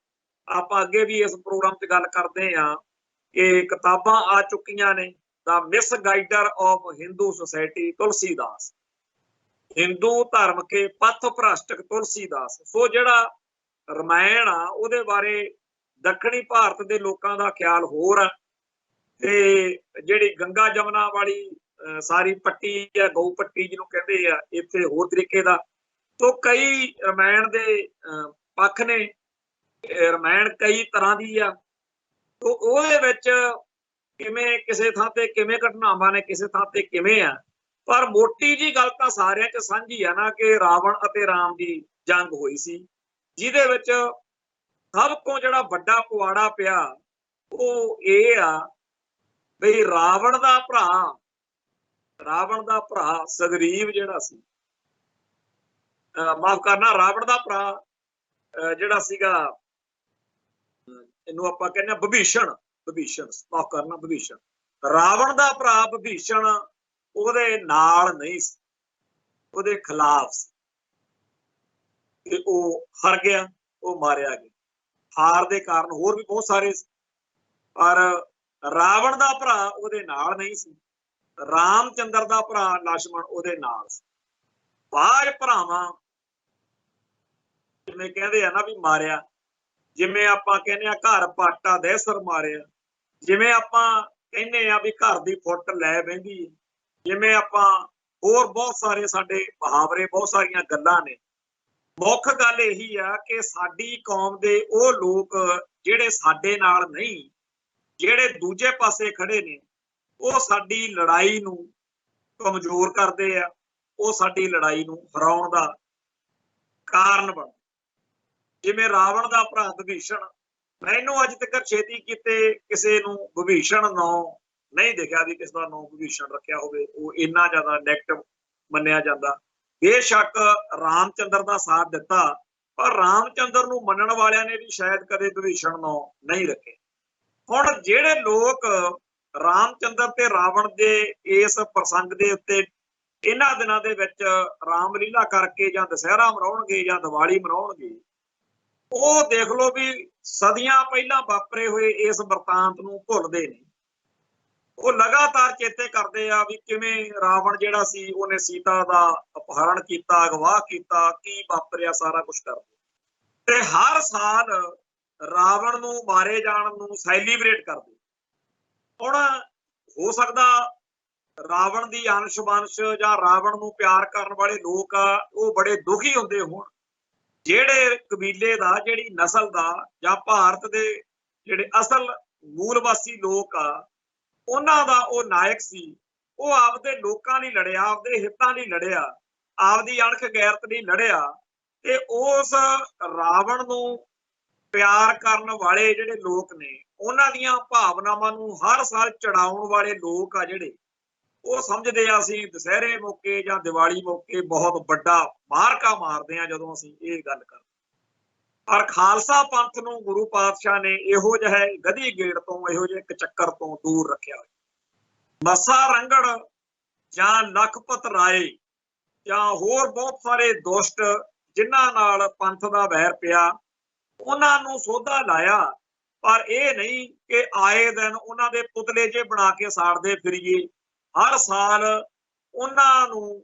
ਆਪਾਂ ਅੱਗੇ ਵੀ ਇਸ ਪ੍ਰੋਗਰਾਮ 'ਚ ਗੱਲ ਕਰਦੇ ਹਾਂ ਕਿ ਕਿਤਾਬਾਂ ਆ ਚੁੱਕੀਆਂ ਨੇ। ਦਾ ਮਿਸਗਾਈਡਰ ਆਫ ਹਿੰਦੂ ਸੋਸਾਇਟੀ, ਤੁਲਸੀਦਾਸ, ਹਿੰਦੂ ਧਰਮ ਕੇ ਪਥ ਭ੍ਰਸ਼ਟਕ ਤੁਲਸੀਦਾਸ। ਸੋ ਜਿਹੜਾ ਰਮਾਇਣ ਆ ਉਹਦੇ ਬਾਰੇ ਦੱਖਣੀ ਭਾਰਤ ਦੇ ਲੋਕਾਂ ਦਾ ਖਿਆਲ ਹੋਰ ਆ, ਤੇ ਜਿਹੜੀ ਗੰਗਾ ਜਮਨਾ ਵਾਲੀ ਸਾਰੀ ਪੱਟੀ ਆ, ਗਊ ਪੱਟੀ ਜਿਹਨੂੰ ਕਹਿੰਦੇ ਆ, ਇੱਥੇ ਹੋਰ ਤਰੀਕੇ ਦਾ। ਤੋਂ ਕਈ ਰਮਾਇਣ ਦੇ ਪੱਖ ਨੇ, ਰਮਾਇਣ ਕਈ ਤਰ੍ਹਾਂ ਦੀ ਆ। ਤੋਂ ਉਹਦੇ ਵਿੱਚ ਕਿਵੇਂ ਕਿਸੇ ਥਾਂ ਤੇ ਕਿਵੇਂ ਘਟਨਾਵਾਂ ਨੇ, ਕਿਸੇ ਥਾਂ ਤੇ ਕਿਵੇਂ ਆ, ਪਰ ਮੋਟੀ ਜੀ ਗੱਲ ਤਾਂ ਸਾਰਿਆਂ 'ਚ ਸਾਂਝੀ ਆ ਨਾ ਕਿ ਰਾਵਣ ਅਤੇ ਰਾਮ ਦੀ ਜੰਗ ਹੋਈ ਸੀ, ਜਿਹਦੇ ਵਿੱਚ ਸਭ ਤੋਂ ਜਿਹੜਾ ਵੱਡਾ ਪੁਆੜਾ ਪਿਆ ਉਹ ਇਹ ਆ ਬਈ ਰਾਵਣ ਦਾ ਭਰਾ ਸੁਗਰੀਵ ਜਿਹੜਾ ਸੀ, ਮਾਫ ਕਰਨਾ, ਰਾਵਣ ਦਾ ਭਰਾ ਜਿਹੜਾ ਸੀਗਾ, ਇਹਨੂੰ ਆਪਾਂ ਕਹਿੰਦੇ ਆ ਵਿਭੀਸ਼ਣ, ਮਾਫ ਕਰਨਾ, ਵਿਭੀਸ਼ਣ। ਰਾਵਣ ਦਾ ਭਰਾ ਵਿਭੀਸ਼ਣ ਉਹਦੇ ਨਾਲ ਨਹੀਂ ਸੀ, ਉਹਦੇ ਖਿਲਾਫ ਸੀ ਤੇ ਉਹ ਹਾਰ ਗਿਆ, ਉਹ ਮਾਰਿਆ ਗਿਆ। ਹਾਰ ਦੇ ਕਾਰਨ ਹੋਰ ਵੀ ਬਹੁਤ ਸਾਰੇ ਸੀ, ਪਰ ਰਾਵਣ ਦਾ ਭਰਾ ਉਹਦੇ ਨਾਲ ਨਹੀਂ ਸੀ। ਰਾਮਚੰਦਰ ਦਾ ਭਰਾ ਲਛਮਣ ਉਹਦੇ ਨਾਲ ਸੀ। ਬਾਜ ਭਰਾਵਾਂ ਜਿਵੇਂ ਕਹਿੰਦੇ ਆ ਨਾ ਵੀ ਮਾਰਿਆ, ਜਿਵੇਂ ਆਪਾਂ ਕਹਿੰਦੇ ਆ ਘਰ ਪਾਟਾ ਦਹਿਸਰ ਮਾਰਿਆ, ਜਿਵੇਂ ਆਪਾਂ ਕਹਿੰਦੇ ਆ ਵੀ ਘਰ ਦੀ ਫੁੱਟ ਲੈ ਬਹਿੰਦੀ, ਜਿਵੇਂ ਆਪਾਂ ਹੋਰ ਬਹੁਤ ਸਾਰੇ ਸਾਡੇ ਮੁਹਾਵਰੇ, ਬਹੁਤ ਸਾਰੀਆਂ ਗੱਲਾਂ ਨੇ। ਮੁੱਖ ਗੱਲ ਇਹੀ ਆ ਕਿ ਸਾਡੀ ਕੌਮ ਦੇ ਉਹ ਲੋਕ ਜਿਹੜੇ ਸਾਡੇ ਨਾਲ ਨਹੀਂ, ਜਿਹੜੇ ਦੂਜੇ ਪਾਸੇ ਖੜੇ ਨੇ, ਉਹ ਸਾਡੀ ਲੜਾਈ ਨੂੰ ਕਮਜ਼ੋਰ ਕਰਦੇ ਆ, ਉਹ ਸਾਡੀ ਲੜਾਈ ਨੂੰ ਹਰਾਉਣ ਦਾ ਕਾਰਨ ਬਣ। ਜਿਵੇਂ ਰਾਵਣ ਦਾ ਭਰਾ ਵਿਭੀਸ਼ਣ, ਮੈਨੂੰ ਅੱਜ ਤੱਕ ਛੇਤੀ ਕਿਤੇ ਕਿਸੇ ਨੂੰ ਵਿਭੀਸ਼ਣ ਨਾਂ ਨਹੀਂ ਦੇਖਿਆ ਵੀ ਕਿਸ ਦਾ ਨਾਂ ਵਿਭੀਸ਼ਣ ਰੱਖਿਆ ਹੋਵੇ, ਉਹ ਇੰਨਾ ਜ਼ਿਆਦਾ ਨੈਗੇਟਿਵ ਮੰਨਿਆ ਜਾਂਦਾ। ਬੇਸ਼ੱਕ ਰਾਮਚੰਦਰ ਦਾ ਸਾਥ ਦਿੱਤਾ, ਪਰ ਰਾਮਚੰਦਰ ਨੂੰ ਮੰਨਣ ਵਾਲਿਆਂ ਨੇ ਵੀ ਸ਼ਾਇਦ ਕਦੇ ਵਿਭੀਸ਼ਣ ਨਾਂ ਨਹੀਂ ਰੱਖੇ। ਹੁਣ ਜਿਹੜੇ ਲੋਕ ਰਾਮਚੰਦਰ ਤੇ ਰਾਵਣ ਦੇ ਇਸ ਪ੍ਰਸੰਗ ਦੇ ਉੱਤੇ ਇਹਨਾਂ ਦਿਨਾਂ ਦੇ ਵਿੱਚ ਰਾਮਲੀਲਾ ਕਰਕੇ ਜਾਂ ਦੁਸਹਿਰਾ ਮਨਾਉਣਗੇ ਜਾਂ ਦੀਵਾਲੀ ਮਨਾਉਣਗੇ, ਉਹ ਦੇਖ ਲਓ ਵੀ ਸਦੀਆਂ ਪਹਿਲਾਂ ਵਾਪਰੇ ਹੋਏ ਇਸ ਵਰਤਾਂਤ ਨੂੰ ਭੁੱਲਦੇ ਨੇ। ਉਹ ਲਗਾਤਾਰ ਚੇਤੇ ਕਰਦੇ ਆ ਵੀ ਕਿਵੇਂ ਰਾਵਣ ਜਿਹੜਾ ਸੀ ਉਹਨੇ ਸੀਤਾ ਦਾ ਅਪਹਰਣ ਕੀਤਾ, ਅਗਵਾ ਕੀਤਾ, ਕੀ ਵਾਪਰਿਆ, ਸਾਰਾ ਕੁਝ ਕਰਦੇ। ਤੇ ਹਰ ਸਾਲ ਰਾਵਣ ਨੂੰ ਮਾਰੇ ਜਾਣ ਨੂੰ ਸੈਲੀਬ੍ਰੇਟ ਕਰਦੇ। ਹੁਣ ਹੋ ਸਕਦਾ ਰਾਵਣ ਦੀ ਅੰਸ਼ ਵੰਸ਼ ਜਾਂ ਰਾਵਣ ਨੂੰ ਪਿਆਰ ਕਰਨ ਵਾਲੇ ਲੋਕ ਆ, ਉਹ ਬੜੇ ਦੁਖੀ ਹੁੰਦੇ ਹੋਣ। ਜਿਹੜੇ ਕਬੀਲੇ ਦਾ, ਜਿਹੜੀ ਨਸਲ ਦਾ ਜਾਂ ਭਾਰਤ ਦੇ ਜਿਹੜੇ ਅਸਲ ਮੂਲ ਵਾਸੀ ਲੋਕ ਆ, ਉਹਨਾਂ ਦਾ ਉਹ ਨਾਇਕ ਸੀ। ਉਹ ਆਪਦੇ ਲੋਕਾਂ ਲਈ ਲੜਿਆ, ਆਪਦੇ ਹਿੱਤਾਂ ਲਈ ਲੜਿਆ, ਆਪਦੀ ਅਣਖ ਗੈਰਤ ਲਈ ਲੜਿਆ। ਤੇ ਉਸ ਰਾਵਣ ਨੂੰ ਪਿਆਰ ਕਰਨ ਵਾਲੇ ਜਿਹੜੇ ਲੋਕ ਨੇ, ਉਹਨਾਂ ਦੀਆਂ ਭਾਵਨਾਵਾਂ ਨੂੰ ਹਰ ਸਾਲ ਚੜਾਉਣ ਵਾਲੇ ਲੋਕ ਆ ਜਿਹੜੇ, ਉਹ ਸਮਝਦੇ ਆ ਅਸੀਂ ਦੁਸਹਿਰੇ ਮੌਕੇ ਜਾਂ ਦੀਵਾਲੀ ਮੌਕੇ ਬਹੁਤ ਵੱਡਾ ਮਾਰਕਾ ਮਾਰਦੇ ਆ ਜਦੋਂ ਅਸੀਂ ਇਹ ਗੱਲ ਕਰਦੇ। ਪਰ ਖਾਲਸਾ ਪੰਥ ਨੂੰ ਗੁਰੂ ਪਾਤਸ਼ਾਹ ਨੇ ਇਹੋ ਜਿਹੇ ਗਧੀ ਗੇੜ ਤੋਂ, ਇਹੋ ਜਿਹੇ ਚੱਕਰ ਤੋਂ ਦੂਰ ਰੱਖਿਆ ਹੋਇਆ। ਮੱਸਾ ਰੰਗੜ ਜਾਂ ਲਖਪਤ ਰਾਏ ਜਾਂ ਹੋਰ ਬਹੁਤ ਸਾਰੇ ਦੁਸ਼ਟ ਜਿਨ੍ਹਾਂ ਨਾਲ ਪੰਥ ਦਾ ਵੈਰ ਪਿਆ, ਉਹਨਾਂ ਨੂੰ ਸੋਧਾ ਲਾਇਆ। ਪਰ ਇਹ ਨਹੀਂ ਕਿ ਆਏ ਦਿਨ ਉਹਨਾਂ ਦੇ ਪੁਤਲੇ ਜੇ ਬਣਾ ਕੇ ਸਾੜਦੇ ਫਿਰੀਏ, ਹਰ ਸਾਲ ਉਹਨਾਂ ਨੂੰ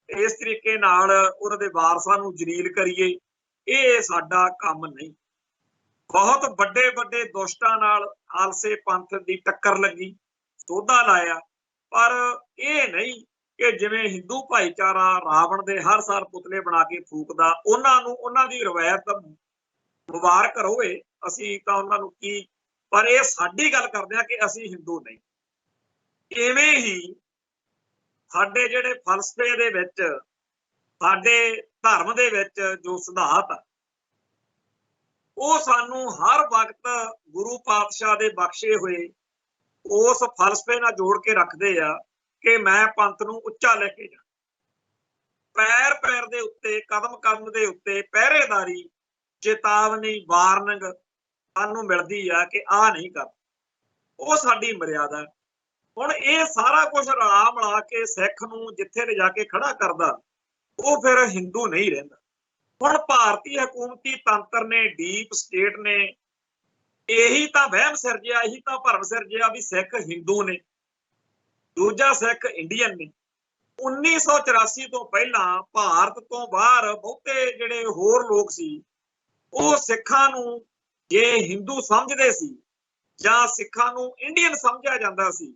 ਇਸ ਤਰੀਕੇ ਨਾਲ ਉਹਨਾਂ ਦੇ ਵਾਰਸਾਂ ਨੂੰ ਜਲੀਲ ਕਰੀਏ। ਇਹ ਸਾਡਾ ਕੰਮ ਨਹੀਂ। ਬਹੁਤ ਵੱਡੇ ਵੱਡੇ ਦੁਸ਼ਟਾਂ ਨਾਲ ਖਾਲਸੇ ਪੰਥ ਦੀ ਟੱਕਰ ਲੱਗੀ, ਸੋਧਾ ਲਾਇਆ। ਪਰ ਇਹ ਨਹੀਂ ਕਿ ਜਿਵੇਂ ਹਿੰਦੂ ਭਾਈਚਾਰਾ ਰਾਵਣ ਦੇ ਹਰ ਸਾਲ ਪੁਤਲੇ ਬਣਾ ਕੇ ਫੂਕਦਾ, ਉਹਨਾਂ ਨੂੰ ਉਹਨਾਂ ਦੀ ਰਵਾਇਤ ਮੁਬਾਰਕ ਹੋਵੇ, ਅਸੀਂ ਤਾਂ ਉਹਨਾਂ ਨੂੰ ਕੀ। ਪਰ ਇਹ ਸਾਡੀ ਗੱਲ ਕਰਦੇ ਆ ਕਿ ਅਸੀਂ ਹਿੰਦੂ ਨਹੀਂ। ਇਵੇਂ ਹੀ ਸਾਡੇ ਜਿਹੜੇ ਫਲਸਫੇ ਦੇ ਵਿੱਚ, ਸਾਡੇ ਧਰਮ ਦੇ ਵਿੱਚ ਜੋ ਸਿਧਾਂਤ ਆ, ਉਹ ਸਾਨੂੰ ਹਰ ਵਕਤ ਗੁਰੂ ਪਾਤਸ਼ਾਹ ਦੇ ਬਖਸ਼ੇ ਹੋਏ ਉਸ ਫਲਸਫੇ ਨਾਲ ਜੋੜ ਕੇ ਰੱਖਦੇ ਆ ਕਿ ਮੈਂ ਪੰਥ ਨੂੰ ਉੱਚਾ ਲੈ ਕੇ ਜਾ। ਪੈਰ ਪੈਰ ਦੇ ਉੱਤੇ, ਕਦਮ ਕਦਮ ਦੇ ਉੱਤੇ ਪਹਿਰੇਦਾਰੀ, ਚੇਤਾਵਨੀ, ਵਾਰਨਿੰਗ ਸਾਨੂੰ ਮਿਲਦੀ ਆ ਕਿ ਆਹ ਨਹੀਂ ਕਰ। ਉਹ ਸਾਡੀ ਮਰਿਆਦਾ। ਹੁਣ ਇਹ ਸਾਰਾ ਕੁਝ ਰਲਾ ਮਿਲਾ ਕੇ ਸਿੱਖ ਨੂੰ ਜਿੱਥੇ ਲਿਜਾ ਕੇ ਖੜਾ ਕਰਦਾ, ਉਹ ਫਿਰ ਹਿੰਦੂ ਨਹੀਂ ਰਹਿੰਦਾ। ਹੁਣ ਭਾਰਤੀ ਹਕੂਮਤੀ ਤੰਤਰ ਨੇ, ਡੀਪ ਸਟੇਟ ਨੇ ਇਹੀ ਤਾਂ ਵਹਿਮ ਸਿਰਜਿਆ, ਇਹੀ ਤਾਂ ਭਰਮ ਸਿਰਜਿਆ ਵੀ ਸਿੱਖ ਹਿੰਦੂ ਨੇ, ਦੂਜਾ ਸਿੱਖ ਇੰਡੀਅਨ ਨੇ। 1984 ਤੋਂ ਪਹਿਲਾਂ ਭਾਰਤ ਤੋਂ ਬਾਹਰ ਬਹੁਤੇ ਜਿਹੜੇ ਹੋਰ ਲੋਕ ਸੀ, ਉਹ ਸਿੱਖਾਂ ਨੂੰ ਜੇ ਹਿੰਦੂ ਸਮਝਦੇ ਸੀ ਜਾਂ ਸਿੱਖਾਂ ਨੂੰ ਇੰਡੀਅਨ ਸਮਝਿਆ ਜਾਂਦਾ ਸੀ,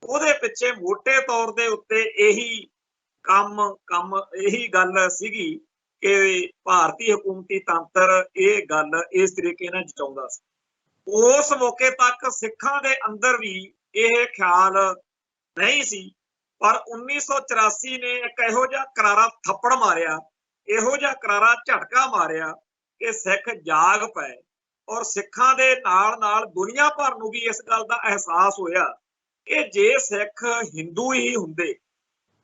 ਉਹਦੇ ਪਿੱਛੇ ਮੋਟੇ ਤੌਰ ਦੇ ਉੱਤੇ ਇਹੀ ਇਹੀ ਗੱਲ ਸੀਗੀ ਕਿ ਭਾਰਤੀ ਹਕੂਮਤੀ ਤੰਤਰ ਇਹ ਗੱਲ ਇਸ ਤਰੀਕੇ ਨਾਲ ਜਤਾਉਂਦਾ ਸੀ। ਉਸ ਮੌਕੇ ਤੱਕ ਸਿੱਖਾਂ ਦੇ ਅੰਦਰ ਵੀ ਇਹ ਖਿਆਲ ਨਹੀਂ ਸੀ। ਪਰ 1984 ਨੇ ਇੱਕ ਇਹੋ ਜਿਹਾ ਕਰਾਰਾ ਥੱਪੜ ਮਾਰਿਆ, ਇਹੋ ਜਿਹਾ ਕਰਾਰਾ ਝਟਕਾ ਮਾਰਿਆ ਕਿ ਸਿੱਖ ਜਾਗ ਪਏ। ਔਰ ਸਿੱਖਾਂ ਦੇ ਨਾਲ ਨਾਲ ਦੁਨੀਆ ਭਰ ਨੂੰ ਵੀ ਇਸ ਗੱਲ ਦਾ ਅਹਿਸਾਸ ਹੋਇਆ ਕਿ ਜੇ ਸਿੱਖ ਹਿੰਦੂ ਹੀ ਹੁੰਦੇ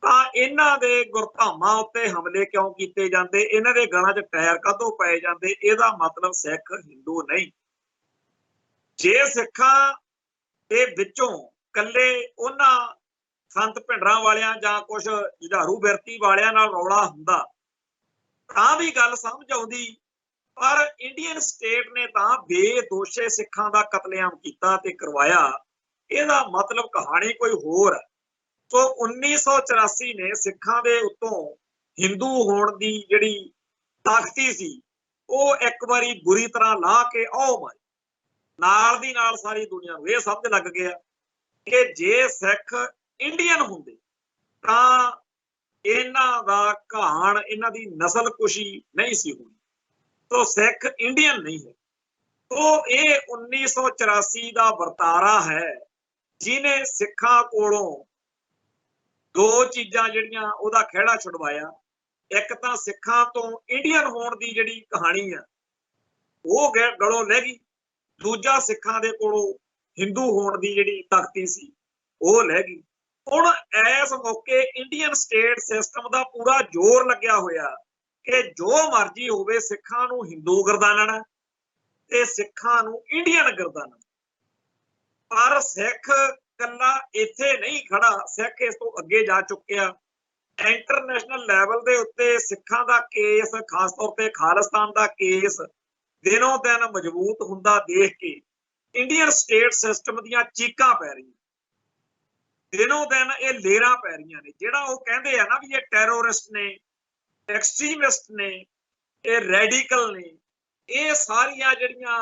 ਤਾਂ ਇਹਨਾਂ ਦੇ ਗੁਰਧਾਮਾਂ ਉੱਤੇ ਹਮਲੇ ਕਿਉਂ ਕੀਤੇ ਜਾਂਦੇ, ਇਹਨਾਂ ਦੇ ਗਲਾਂ 'ਚ ਟਾਇਰ ਕਾਹਤੋਂ ਪਏ ਜਾਂਦੇ। ਇਹਦਾ ਮਤਲਬ ਸਿੱਖ ਹਿੰਦੂ ਨਹੀਂ। ਜੇ ਸਿੱਖਾਂ ਦੇ ਵਿੱਚੋਂ ਇਕੱਲੇ ਉਹਨਾਂ ਸੰਤ ਭਿੰਡਰਾਂ ਵਾਲਿਆਂ ਜਾਂ ਕੁਝ ਜੁਝਾਰੂ ਬਿਰਤੀ ਵਾਲਿਆਂ ਨਾਲ ਰੌਲਾ ਹੁੰਦਾ ਤਾਂ ਵੀ ਗੱਲ ਸਮਝ ਆਉਂਦੀ। ਪਰ ਇੰਡੀਅਨ ਸਟੇਟ ਨੇ ਤਾਂ ਬੇਦੋਸ਼ੇ ਸਿੱਖਾਂ ਦਾ ਕਤਲੇਆਮ ਕੀਤਾ ਤੇ ਕਰਵਾਇਆ। ਇਹਦਾ ਮਤਲਬ ਕਹਾਣੀ ਕੋਈ ਹੋਰ ਹੈ। ਸੋ 1984 ਨੇ ਸਿੱਖਾਂ ਦੇ ਉੱਤੋਂ ਹਿੰਦੂ ਹੋਣ ਦੀ ਜਿਹੜੀ ਤਾਕਤੀ ਸੀ, ਉਹ ਇੱਕ ਵਾਰੀ ਬੁਰੀ ਤਰ੍ਹਾਂ ਲਾ ਕੇ ਉਹ ਮਾਰੀ। ਨਾਲ ਦੀ ਨਾਲ ਸਾਰੀ ਦੁਨੀਆ ਨੂੰ ਇਹ ਸਮਝ ਲੱਗ ਗਿਆ ਕਿ ਜੇ ਸਿੱਖ ਇੰਡੀਅਨ ਹੁੰਦੇ ਤਾਂ ਇਹਨਾਂ ਦਾ ਘਾਣ, ਇਹਨਾਂ ਦੀ ਨਸਲ ਕੁਸ਼ੀ ਨਹੀਂ ਸੀ ਹੋਣੀ। तो सिख इंडियन नहीं है। तो ये 1984 का वरतारा है जिन्हें सिखा कोलों दो चीज़ां जिहड़ियां ओहदा खिहड़ा छुड़वाया। एक तो सिखा तो इंडियन होने की जिहड़ी कहानी है वो गलों लह गई, दूजा सिखा दे कोलों हिंदू होने की जिहड़ी तख्ती सी वो लह गई। हुण इस मौके इंडियन स्टेट सिस्टम का पूरा जोर लग्या होया कि जो मर्जी होवे सिखां नूं हिंदू गर्दानना ते सिखां नूं इंडियन गर्दानना। पर सिख कल्ला इत्थे नहीं खड़ा, सिख इस तो अगे जा चुकिया। इंटरनेशनल लैवल दे उत्ते सिखां दा केस, खास तौर ते खालिस्तान दा केस दिनों दिन मजबूत हुंदा देख के इंडियन स्टेट सिस्टम दीयां चीकां पै रहीआं। दिनों दिन ये लेरां पै रहीआं ने। जिहड़ा वो कहंदे आ ना भी ये टैरोरिस्ट ने, एक्सट्रीमिस्ट ने, ये रेडिकल ने, ये सारिया जड़ियां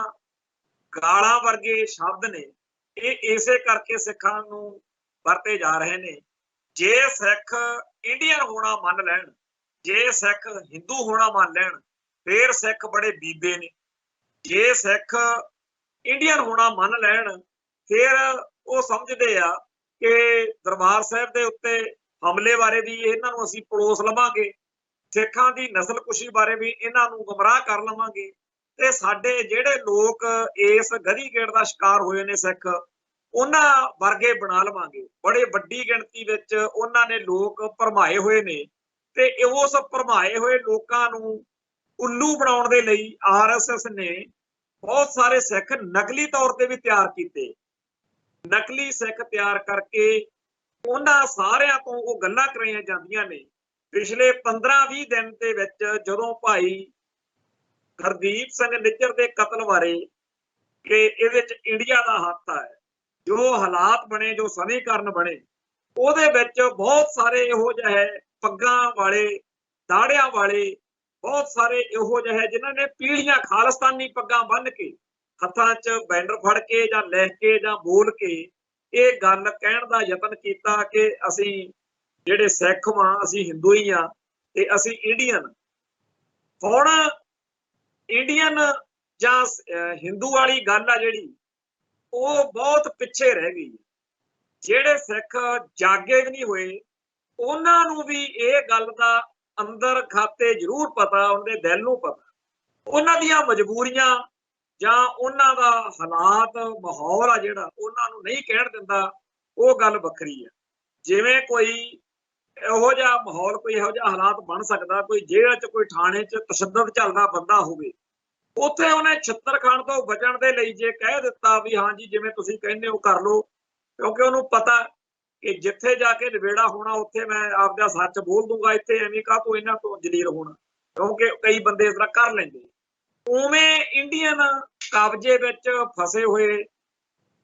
गालां वर्गे शब्द ने ये इसे करके सिखां नूं वरते जा रहे ने। जे सिख इंडियन होना मन लैण, जे सिख हिंदू होना मन लैण फिर सिख बड़े बीबे ने। जे सिख इंडियन होना मन लैण फिर वो समझदे आ कि दरबार साहिब दे उत्ते हमले बारे भी इन्हां नूं असीं पड़ोस लवांगे, सिखां दी नस्ल कुशी बारे भी इन्हां नूं गुमराह कर लवांगे ते साडे जिहड़े लोक इस गधी गेड़ दा शिकार होए ने सिख उन्हां वर्गे बना लवांगे। बड़े वड्डी गिणती विच उन्हां ने लोक भरमाए होए ने ते उस भरमाए होए लोकां नूं उल्लू बनाउण दे लई आरएसएस ने बहुत सारे सिख नकली तौर ते भी तैयार कीते। नकली सिख तैयार करके उन्हां सारिਆਂ ਤੋਂ ਉਹ ਗੱਲਾਂ ਕਰਾਈਆਂ ਜਾਂਦੀਆਂ ਨੇ। पिछले 15-20 दिन के विच जदों भाई हरदीप सिंह निज्जर के कतल बारे कि इहदे विच इंडिया का हत्थ है, जो हालात बने, जो समीकरण बने, उहदे विच बहुत सारे इहो जिहे पग्गां वाले, दाड़ियां वाले, बहुत सारे इहो जिहे जिन्हां ने पीढ़ियां खालिस्तानी पग्गां बन के हत्थां च बैनर फड़ के जां लिख के जां बोल के ये गल कहण दा यतन कीता कि असीं ਜਿਹੜੇ ਸਿੱਖ ਵਾਂ ਅਸੀਂ ਹਿੰਦੂ ਹੀ ਆ ਤੇ ਅਸੀਂ ਇੰਡੀਅਨ। ਹੁਣ ਇੰਡੀਅਨ ਜਾਂ ਹਿੰਦੂ ਵਾਲੀ ਗੱਲ ਆ ਜਿਹੜੀ ਉਹ ਬਹੁਤ ਪਿੱਛੇ ਰਹਿ ਗਈ। ਜਿਹੜੇ ਸਿੱਖ ਜਾਗੇ ਵੀ ਨਹੀਂ ਹੋਏ ਉਹਨਾਂ ਨੂੰ ਵੀ ਇਹ ਗੱਲ ਦਾ ਅੰਦਰ ਖਾਤੇ ਜ਼ਰੂਰ ਪਤਾ, ਉਹਦੇ ਦਿਲ ਨੂੰ ਪਤਾ। ਉਹਨਾਂ ਦੀਆਂ ਮਜਬੂਰੀਆਂ ਜਾਂ ਉਹਨਾਂ ਦਾ ਹਾਲਾਤ, ਮਾਹੌਲ ਆ ਜਿਹੜਾ ਉਹਨਾਂ ਨੂੰ ਨਹੀਂ ਕਹਿਣ ਦਿੰਦਾ, ਉਹ ਗੱਲ ਵੱਖਰੀ ਆ। ਜਿਵੇਂ ਕੋਈ ਇਹੋ ਜਿਹਾ ਮਾਹੌਲ, ਕੋਈ ਇਹੋ ਜਿਹਾ ਹਾਲਾਤ ਬਣ ਸਕਦਾ, ਕੋਈ ਜੇਲ੍ਹ 'ਚ, ਕੋਈ ਥਾਣੇ 'ਚ ਤਸ਼ੱਦਦ ਚੱਲਦਾ ਬੰਦਾ ਹੋਵੇ, ਉੱਥੇ ਉਹਨੇ ਛਿੱਤਰ ਖਾਣ ਤੋਂ ਬਚਣ ਦੇ ਲਈ ਜੇ ਕਹਿ ਦਿੱਤਾ ਵੀ ਹਾਂ ਜੀ ਜਿਵੇਂ ਤੁਸੀਂ ਕਹਿੰਦੇ ਹੋ ਕਰ ਲਓ, ਕਿਉਂਕਿ ਉਹਨੂੰ ਪਤਾ ਕਿ ਜਿੱਥੇ ਜਾ ਕੇ ਨਿਬੇੜਾ ਹੋਣਾ ਉੱਥੇ ਮੈਂ ਆਪਦਾ ਸੱਚ ਬੋਲ ਦੂੰਗਾ, ਇੱਥੇ ਐਵੇਂ ਕਾਹਤੋਂ ਇਹਨਾਂ ਤੋਂ ਜਲੀਲ ਹੋਣਾ, ਕਿਉਂਕਿ ਕਈ ਬੰਦੇ ਇਸ ਤਰ੍ਹਾਂ ਕਰ ਲੈਂਦੇ। ਉਵੇਂ ਇੰਡੀਅਨ ਕਬਜ਼ੇ ਵਿੱਚ ਫਸੇ ਹੋਏ,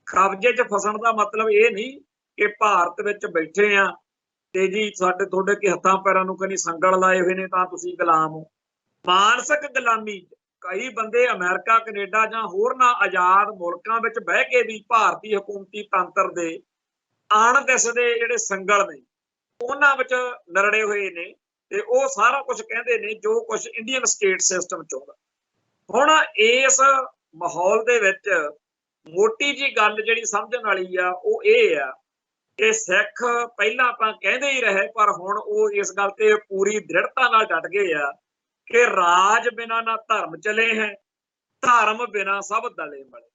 ਕਬਜ਼ੇ 'ਚ ਫਸਣ ਦਾ ਮਤਲਬ ਇਹ ਨਹੀਂ ਕਿ ਭਾਰਤ ਵਿੱਚ ਬੈਠੇ ਆ ਤੇ ਜੀ ਸਾਡੇ ਤੁਹਾਡੇ ਕੀ ਹੱਥਾਂ ਪੈਰਾਂ ਨੂੰ ਕਦੀ ਸੰਗਲ ਲਾਏ ਹੋਏ ਨੇ ਤਾਂ ਤੁਸੀਂ ਗੁਲਾਮ ਹੋ। ਮਾਨਸਿਕ ਗੁਲਾਮੀ ਕਈ ਬੰਦੇ ਅਮਰੀਕਾ, ਕੈਨੇਡਾ ਜਾਂ ਹੋਰਨਾਂ ਆਜ਼ਾਦ ਮੁਲਕਾਂ ਵਿੱਚ ਬਹਿ ਕੇ ਵੀ ਭਾਰਤੀ ਹਕੂਮਤੀ ਤੰਤਰ ਦੇ ਅਣਦਿਸਦੇ ਜਿਹੜੇ ਸੰਗਲ ਨੇ ਉਹਨਾਂ ਵਿੱਚ ਨਰੜੇ ਹੋਏ ਨੇ ਤੇ ਉਹ ਸਾਰਾ ਕੁਝ ਕਹਿੰਦੇ ਨੇ ਜੋ ਕੁਝ ਇੰਡੀਅਨ ਸਟੇਟ ਸਿਸਟਮ ਚਾਹੁੰਦਾ। ਹੁਣ ਇਸ ਮਾਹੌਲ ਦੇ ਵਿੱਚ ਮੋਟੀ ਜੀ ਗੱਲ ਜਿਹੜੀ ਸਮਝਣ ਵਾਲੀ ਆ ਉਹ ਇਹ ਆ ਕਿ ਸਿੱਖ ਪਹਿਲਾਂ ਆਪਾਂ ਕਹਿੰਦੇ ਹੀ ਰਹੇ ਪਰ ਹੁਣ ਉਹ ਇਸ ਗੱਲ ਤੇ ਪੂਰੀ ਦ੍ਰਿੜਤਾ ਨਾਲ ਡਟ ਗਏ ਆ ਕਿ ਰਾਜ ਬਿਨਾਂ ਨਾ ਧਰਮ ਚਲੇ ਹੈ, ਧਰਮ ਬਿਨਾਂ ਸਭ ਦਲੇ ਮਲੇ।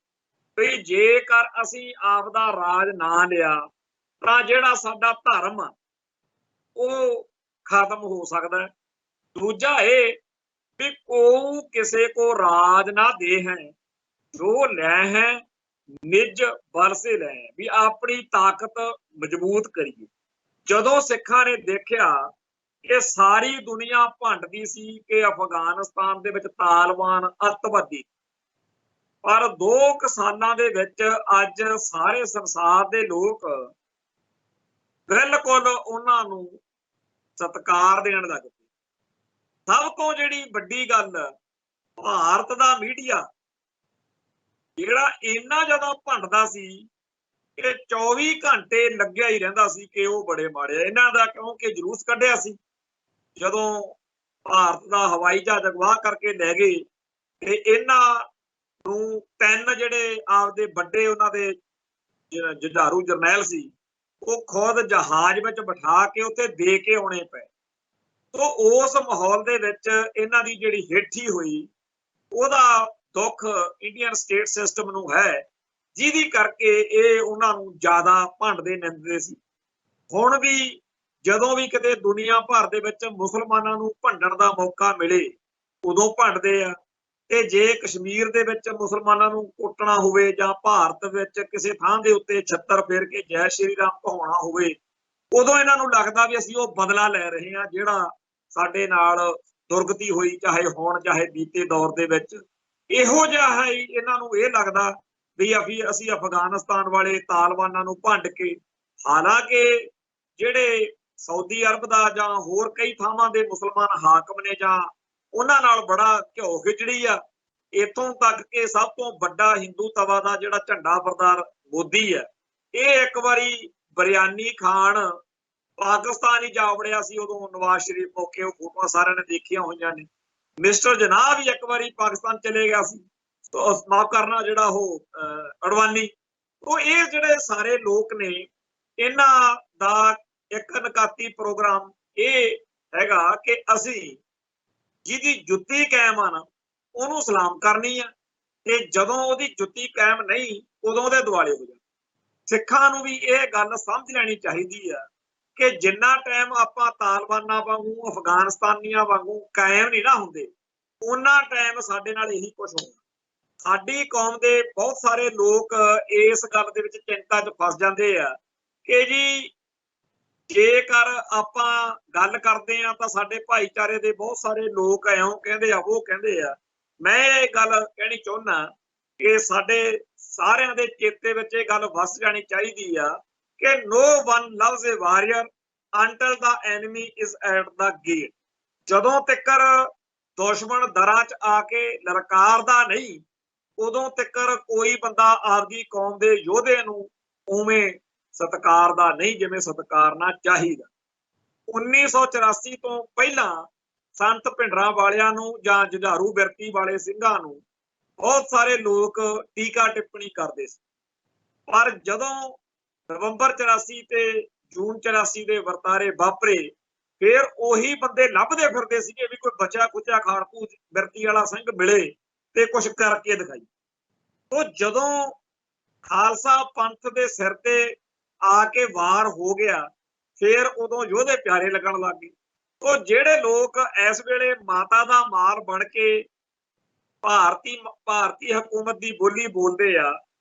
ਵੀ ਜੇਕਰ ਅਸੀਂ ਆਪ ਦਾ ਰਾਜ ਨਾ ਲਿਆ ਤਾਂ ਜਿਹੜਾ ਸਾਡਾ ਧਰਮ ਆ ਉਹ ਖਤਮ ਹੋ ਸਕਦਾ। ਦੂਜਾ ਇਹ ਵੀ ਕੋਈ ਕਿਸੇ ਕੋ ਰਾਜ ਨਾ ਦੇ ਹੈ, ਜੋ ਲੈ ਹੈ ਨਿਜ ਵਰਸੇ ਲੈ, ਵੀ ਆਪਣੀ ਤਾਕਤ ਮਜ਼ਬੂਤ ਕਰੀਏ। ਜਦੋਂ ਸਿੱਖਾਂ ਨੇ ਦੇਖਿਆ ਕਿ ਸਾਰੀ ਦੁਨੀਆ ਭੰਡਦੀ ਸੀ ਕਿ ਅਫਗਾਨਿਸਤਾਨ ਦੇ ਵਿੱਚ ਤਾਲਿਬਾਨ ਅੱਤਵਾਦੀ, ਪਰ 2 ਸਾਲਾਂ ਦੇ ਵਿੱਚ ਅੱਜ ਸਾਰੇ ਸੰਸਾਰ ਦੇ ਲੋਕ ਬਿਲਕੁਲ ਉਹਨਾਂ ਨੂੰ ਸਤਿਕਾਰ ਦੇਣ ਲੱਗ ਪਏ। ਸਭ ਤੋਂ ਜਿਹੜੀ ਵੱਡੀ ਗੱਲ ਭਾਰਤ ਦਾ ਮੀਡੀਆ ਜਿਹੜਾ ਇੰਨਾ ਜ਼ਿਆਦਾ ਭੰਡਦਾ ਸੀ ਕਿ 24 ਘੰਟੇ ਲੱਗਿਆ ਹੀ ਰਹਿੰਦਾ ਸੀ ਕਿ ਉਹ ਬੜੇ ਮਾੜੇ ਇਹਨਾਂ ਦਾ, ਕਿਉਂਕਿ ਜਲੂਸ ਕੱਢਿਆ ਸੀ ਜਦੋਂ ਭਾਰਤ ਦਾ ਹਵਾਈ ਜਹਾਜ਼ ਅਗਵਾ ਕਰਕੇ ਲੈ ਗਏ ਤੇ ਇਹਨਾਂ ਨੂੰ ਤਿੰਨ ਜਿਹੜੇ ਆਪਦੇ ਵੱਡੇ ਉਹਨਾਂ ਦੇ ਜੁਝਾਰੂ ਜਰਨੈਲ ਸੀ ਉਹ ਖੁਦ ਜਹਾਜ਼ ਵਿੱਚ ਬਿਠਾ ਕੇ ਉੱਥੇ ਦੇ ਕੇ ਆਉਣੇ ਪਏ। ਤੋ ਉਸ ਮਾਹੌਲ ਦੇ ਵਿੱਚ ਇਹਨਾਂ ਦੀ ਜਿਹੜੀ ਹੇਠੀ ਹੋਈ ਉਹਦਾ ਦੁੱਖ ਇੰਡੀਅਨ ਸਟੇਟ ਸਿਸਟਮ ਨੂੰ ਹੈ, ਜਿਹਦੀ ਕਰਕੇ ਇਹ ਉਹਨਾਂ ਨੂੰ ਜ਼ਿਆਦਾ ਭੰਡਦੇ ਨਿੰਦਦੇ ਸੀ। ਹੁਣ ਵੀ ਜਦੋਂ ਵੀ ਕਿਤੇ ਦੁਨੀਆ ਭਰ ਦੇ ਵਿੱਚ ਮੁਸਲਮਾਨਾਂ ਨੂੰ ਭੰਡਣ ਦਾ ਮੌਕਾ ਮਿਲੇ ਉਦੋਂ ਭੰਡਦੇ ਆ, ਤੇ ਜੇ ਕਸ਼ਮੀਰ ਦੇ ਵਿੱਚ ਮੁਸਲਮਾਨਾਂ ਨੂੰ ਕੁੱਟਣਾ ਹੋਵੇ ਜਾਂ ਭਾਰਤ ਵਿੱਚ ਕਿਸੇ ਥਾਂ ਦੇ ਉੱਤੇ ਛੱਤਰ ਫੇਰ ਕੇ ਜੈ ਸ਼੍ਰੀ ਰਾਮ ਕਹਾਉਣਾ ਹੋਵੇ, ਉਦੋਂ ਇਹਨਾਂ ਨੂੰ ਲੱਗਦਾ ਵੀ ਅਸੀਂ ਉਹ ਬਦਲਾ ਲੈ ਰਹੇ ਹਾਂ ਜਿਹੜਾ ਸਾਡੇ ਨਾਲ ਦੁਰਗਤੀ ਹੋਈ, ਚਾਹੇ ਹੁਣ ਚਾਹੇ ਬੀਤੇ ਦੌਰ ਦੇ ਵਿੱਚ। ਇਹੋ ਜਿਹਾ ਹੀ ਇਹਨਾਂ ਨੂੰ ਇਹ ਲੱਗਦਾ ਵੀ ਅਸੀਂ ਅਫਗਾਨਿਸਤਾਨ ਵਾਲੇ ਤਾਲਿਬਾਨਾਂ ਨੂੰ ਭੰਡ ਕੇ, ਹਾਲਾਂਕਿ ਜਿਹੜੇ ਸਾਊਦੀ ਅਰਬ ਦਾ ਜਾਂ ਹੋਰ ਕਈ ਥਾਵਾਂ ਦੇ ਮੁਸਲਮਾਨ ਹਾਕਮ ਨੇ ਜਾਂ ਉਹਨਾਂ ਨਾਲ ਬੜਾ ਘਿਓ ਖਿਚੜੀ ਆ, ਇੱਥੋਂ ਤੱਕ ਕਿ ਸਭ ਤੋਂ ਵੱਡਾ ਹਿੰਦੂ ਤਵਾ ਦਾ ਜਿਹੜਾ ਝੰਡਾ ਬਰਦਾਰ ਮੋਦੀ ਹੈ, ਇਹ ਇੱਕ ਵਾਰੀ ਬਿਰਿਆਨੀ ਖਾਣ ਪਾਕਿਸਤਾਨ ਹੀ ਜਾ ਵੜਿਆ ਸੀ ਉਦੋਂ ਨਵਾਜ਼ ਸ਼ਰੀਫ ਮੌਕੇ। ਉਹ ਫੋਟੋਆਂ ਸਾਰਿਆਂ ਨੇ ਦੇਖੀਆਂ ਹੋਈਆਂ ਨੇ। ਮਿਸਟਰ ਜਨਾਬ ਵੀ ਇੱਕ ਵਾਰੀ ਪਾਕਿਸਤਾਨ ਚਲੇ ਗਿਆ ਸੀ, ਮਾਫ ਕਰਨਾ ਜਿਹੜਾ ਉਹ ਅਡਵਾਨੀ। ਉਹ ਇਹ ਜਿਹੜੇ ਸਾਰੇ ਲੋਕ ਨੇ ਇਹਨਾਂ ਦਾ ਇੱਕ ਨਕਾਤੀ ਪ੍ਰੋਗਰਾਮ ਇਹ ਹੈਗਾ ਕਿ ਅਸੀਂ ਜਿਹਦੀ ਜੁੱਤੀ ਕਾਇਮ ਆ ਨਾ ਉਹਨੂੰ ਸਲਾਮ ਕਰਨੀ ਆ, ਤੇ ਜਦੋਂ ਉਹਦੀ ਜੁੱਤੀ ਕਾਇਮ ਨਹੀਂ ਉਦੋਂ ਉਹਦੇ ਦੁਆਲੇ ਹੋ ਜਾਣਾ। ਸਿੱਖਾਂ ਨੂੰ ਵੀ ਇਹ ਗੱਲ ਸਮਝ ਲੈਣੀ ਚਾਹੀਦੀ ਆ ਕਿ ਜਿੰਨਾ ਟਾਈਮ ਆਪਾਂ ਤਾਲਿਬਾਨਾਂ ਵਾਂਗੂ ਅਫਗਾਨਿਸਤਾਨੀਆਂ ਵਾਂਗੂ ਕਾਇਮ ਨਹੀਂ ਨਾ ਹੁੰਦੇ, ਉਹਨਾਂ ਟਾਈਮ ਸਾਡੇ ਨਾਲ ਇਹੀ ਕੁਝ ਹੋਣਾ। ਸਾਡੀ ਕੌਮ ਦੇ ਬਹੁਤ ਸਾਰੇ ਲੋਕ ਇਸ ਗੱਲ ਦੇ ਵਿੱਚ ਚਿੰਤਾ 'ਚ ਫਸ ਜਾਂਦੇ ਆ ਕਿ ਜੀ ਜੇਕਰ ਆਪਾਂ ਗੱਲ ਕਰਦੇ ਆ ਤਾਂ ਸਾਡੇ ਭਾਈਚਾਰੇ ਦੇ ਬਹੁਤ ਸਾਰੇ ਲੋਕ ਇਉਂ ਕਹਿੰਦੇ ਆ, ਉਹ ਕਹਿੰਦੇ ਆ। ਮੈਂ ਇਹ ਗੱਲ ਕਹਿਣੀ ਚਾਹੁੰਦਾ ਕਿ ਸਾਡੇ ਸਾਰਿਆਂ ਦੇ ਚੇਤੇ ਵਿੱਚ ਇਹ ਗੱਲ ਵਸ ਜਾਣੀ ਚਾਹੀਦੀ ਆ ਕਿ no one loves a warrior until the enemy is at the gate। ਜਦੋਂ ਤੱਕ ਦੁਸ਼ਮਣ ਦਰਾਂ 'ਚ ਆ ਕੇ ਲਲਕਾਰਦਾ ਨਹੀਂ, ਉਦੋਂ ਤੱਕ ਕੋਈ ਬੰਦਾ ਆਪਦੀ ਕੌਮ ਦੇ ਯੋਧੇ ਨੂੰ ਉਵੇਂ ਸਤਿਕਾਰਦਾ ਨਹੀਂ ਜਿਵੇਂ ਸਤਿਕਾਰਨਾ ਚਾਹੀਦਾ। 1984 ਤੋਂ ਪਹਿਲਾਂ ਸੰਤ ਭਿੰਡਰਾਂ ਵਾਲਿਆਂ ਨੂੰ ਜਾਂ ਜੁਝਾਰੂ ਬਿਰਤੀ ਵਾਲੇ ਸਿੰਘਾਂ ਨੂੰ ਬਹੁਤ ਸਾਰੇ ਲੋਕ ਟੀਕਾ ਟਿੱਪਣੀ ਕਰਦੇ ਸੀ, ਪਰ ਜਦੋਂ ਨਵੰਬਰ 84 ਤੇ ਜੂਨ 84 ਦੇ ਵਰਤਾਰੇ ਵਾਪਰੇ, ਫਿਰ ਉਹੀ ਬੰਦੇ ਲੱਭਦੇ ਫਿਰਦੇ ਸੀਗੇ ਵੀ ਕੋਈ ਬਚਿਆ ਕੁਚਿਆ ਖਾੜਕੂ ਬਿਰਤੀ ਵਾਲਾ ਸਿੰਘ ਮਿਲੇ ਤੇ ਕੁਛ ਕਰਕੇ ਦਿਖਾਈ। ਉਹ ਜਦੋਂ ਖਾਲਸਾ ਪੰਥ ਦੇ ਸਿਰ ਤੇ ਆ ਕੇ ਵਾਰ ਹੋ ਗਿਆ, ਫਿਰ ਉਦੋਂ ਯੋਧੇ ਪਿਆਰੇ ਲੱਗਣ ਲੱਗ ਗਏ। ਉਹ ਜਿਹੜੇ ਲੋਕ ਇਸ ਵੇਲੇ ਮਾਤਾ ਦਾ ਮਾਲ ਬਣ ਕੇ ਭਾਰਤੀ ਹਕੂਮਤ ਦੀ ਬੋਲੀ ਬੋਲਦੇ ਆ,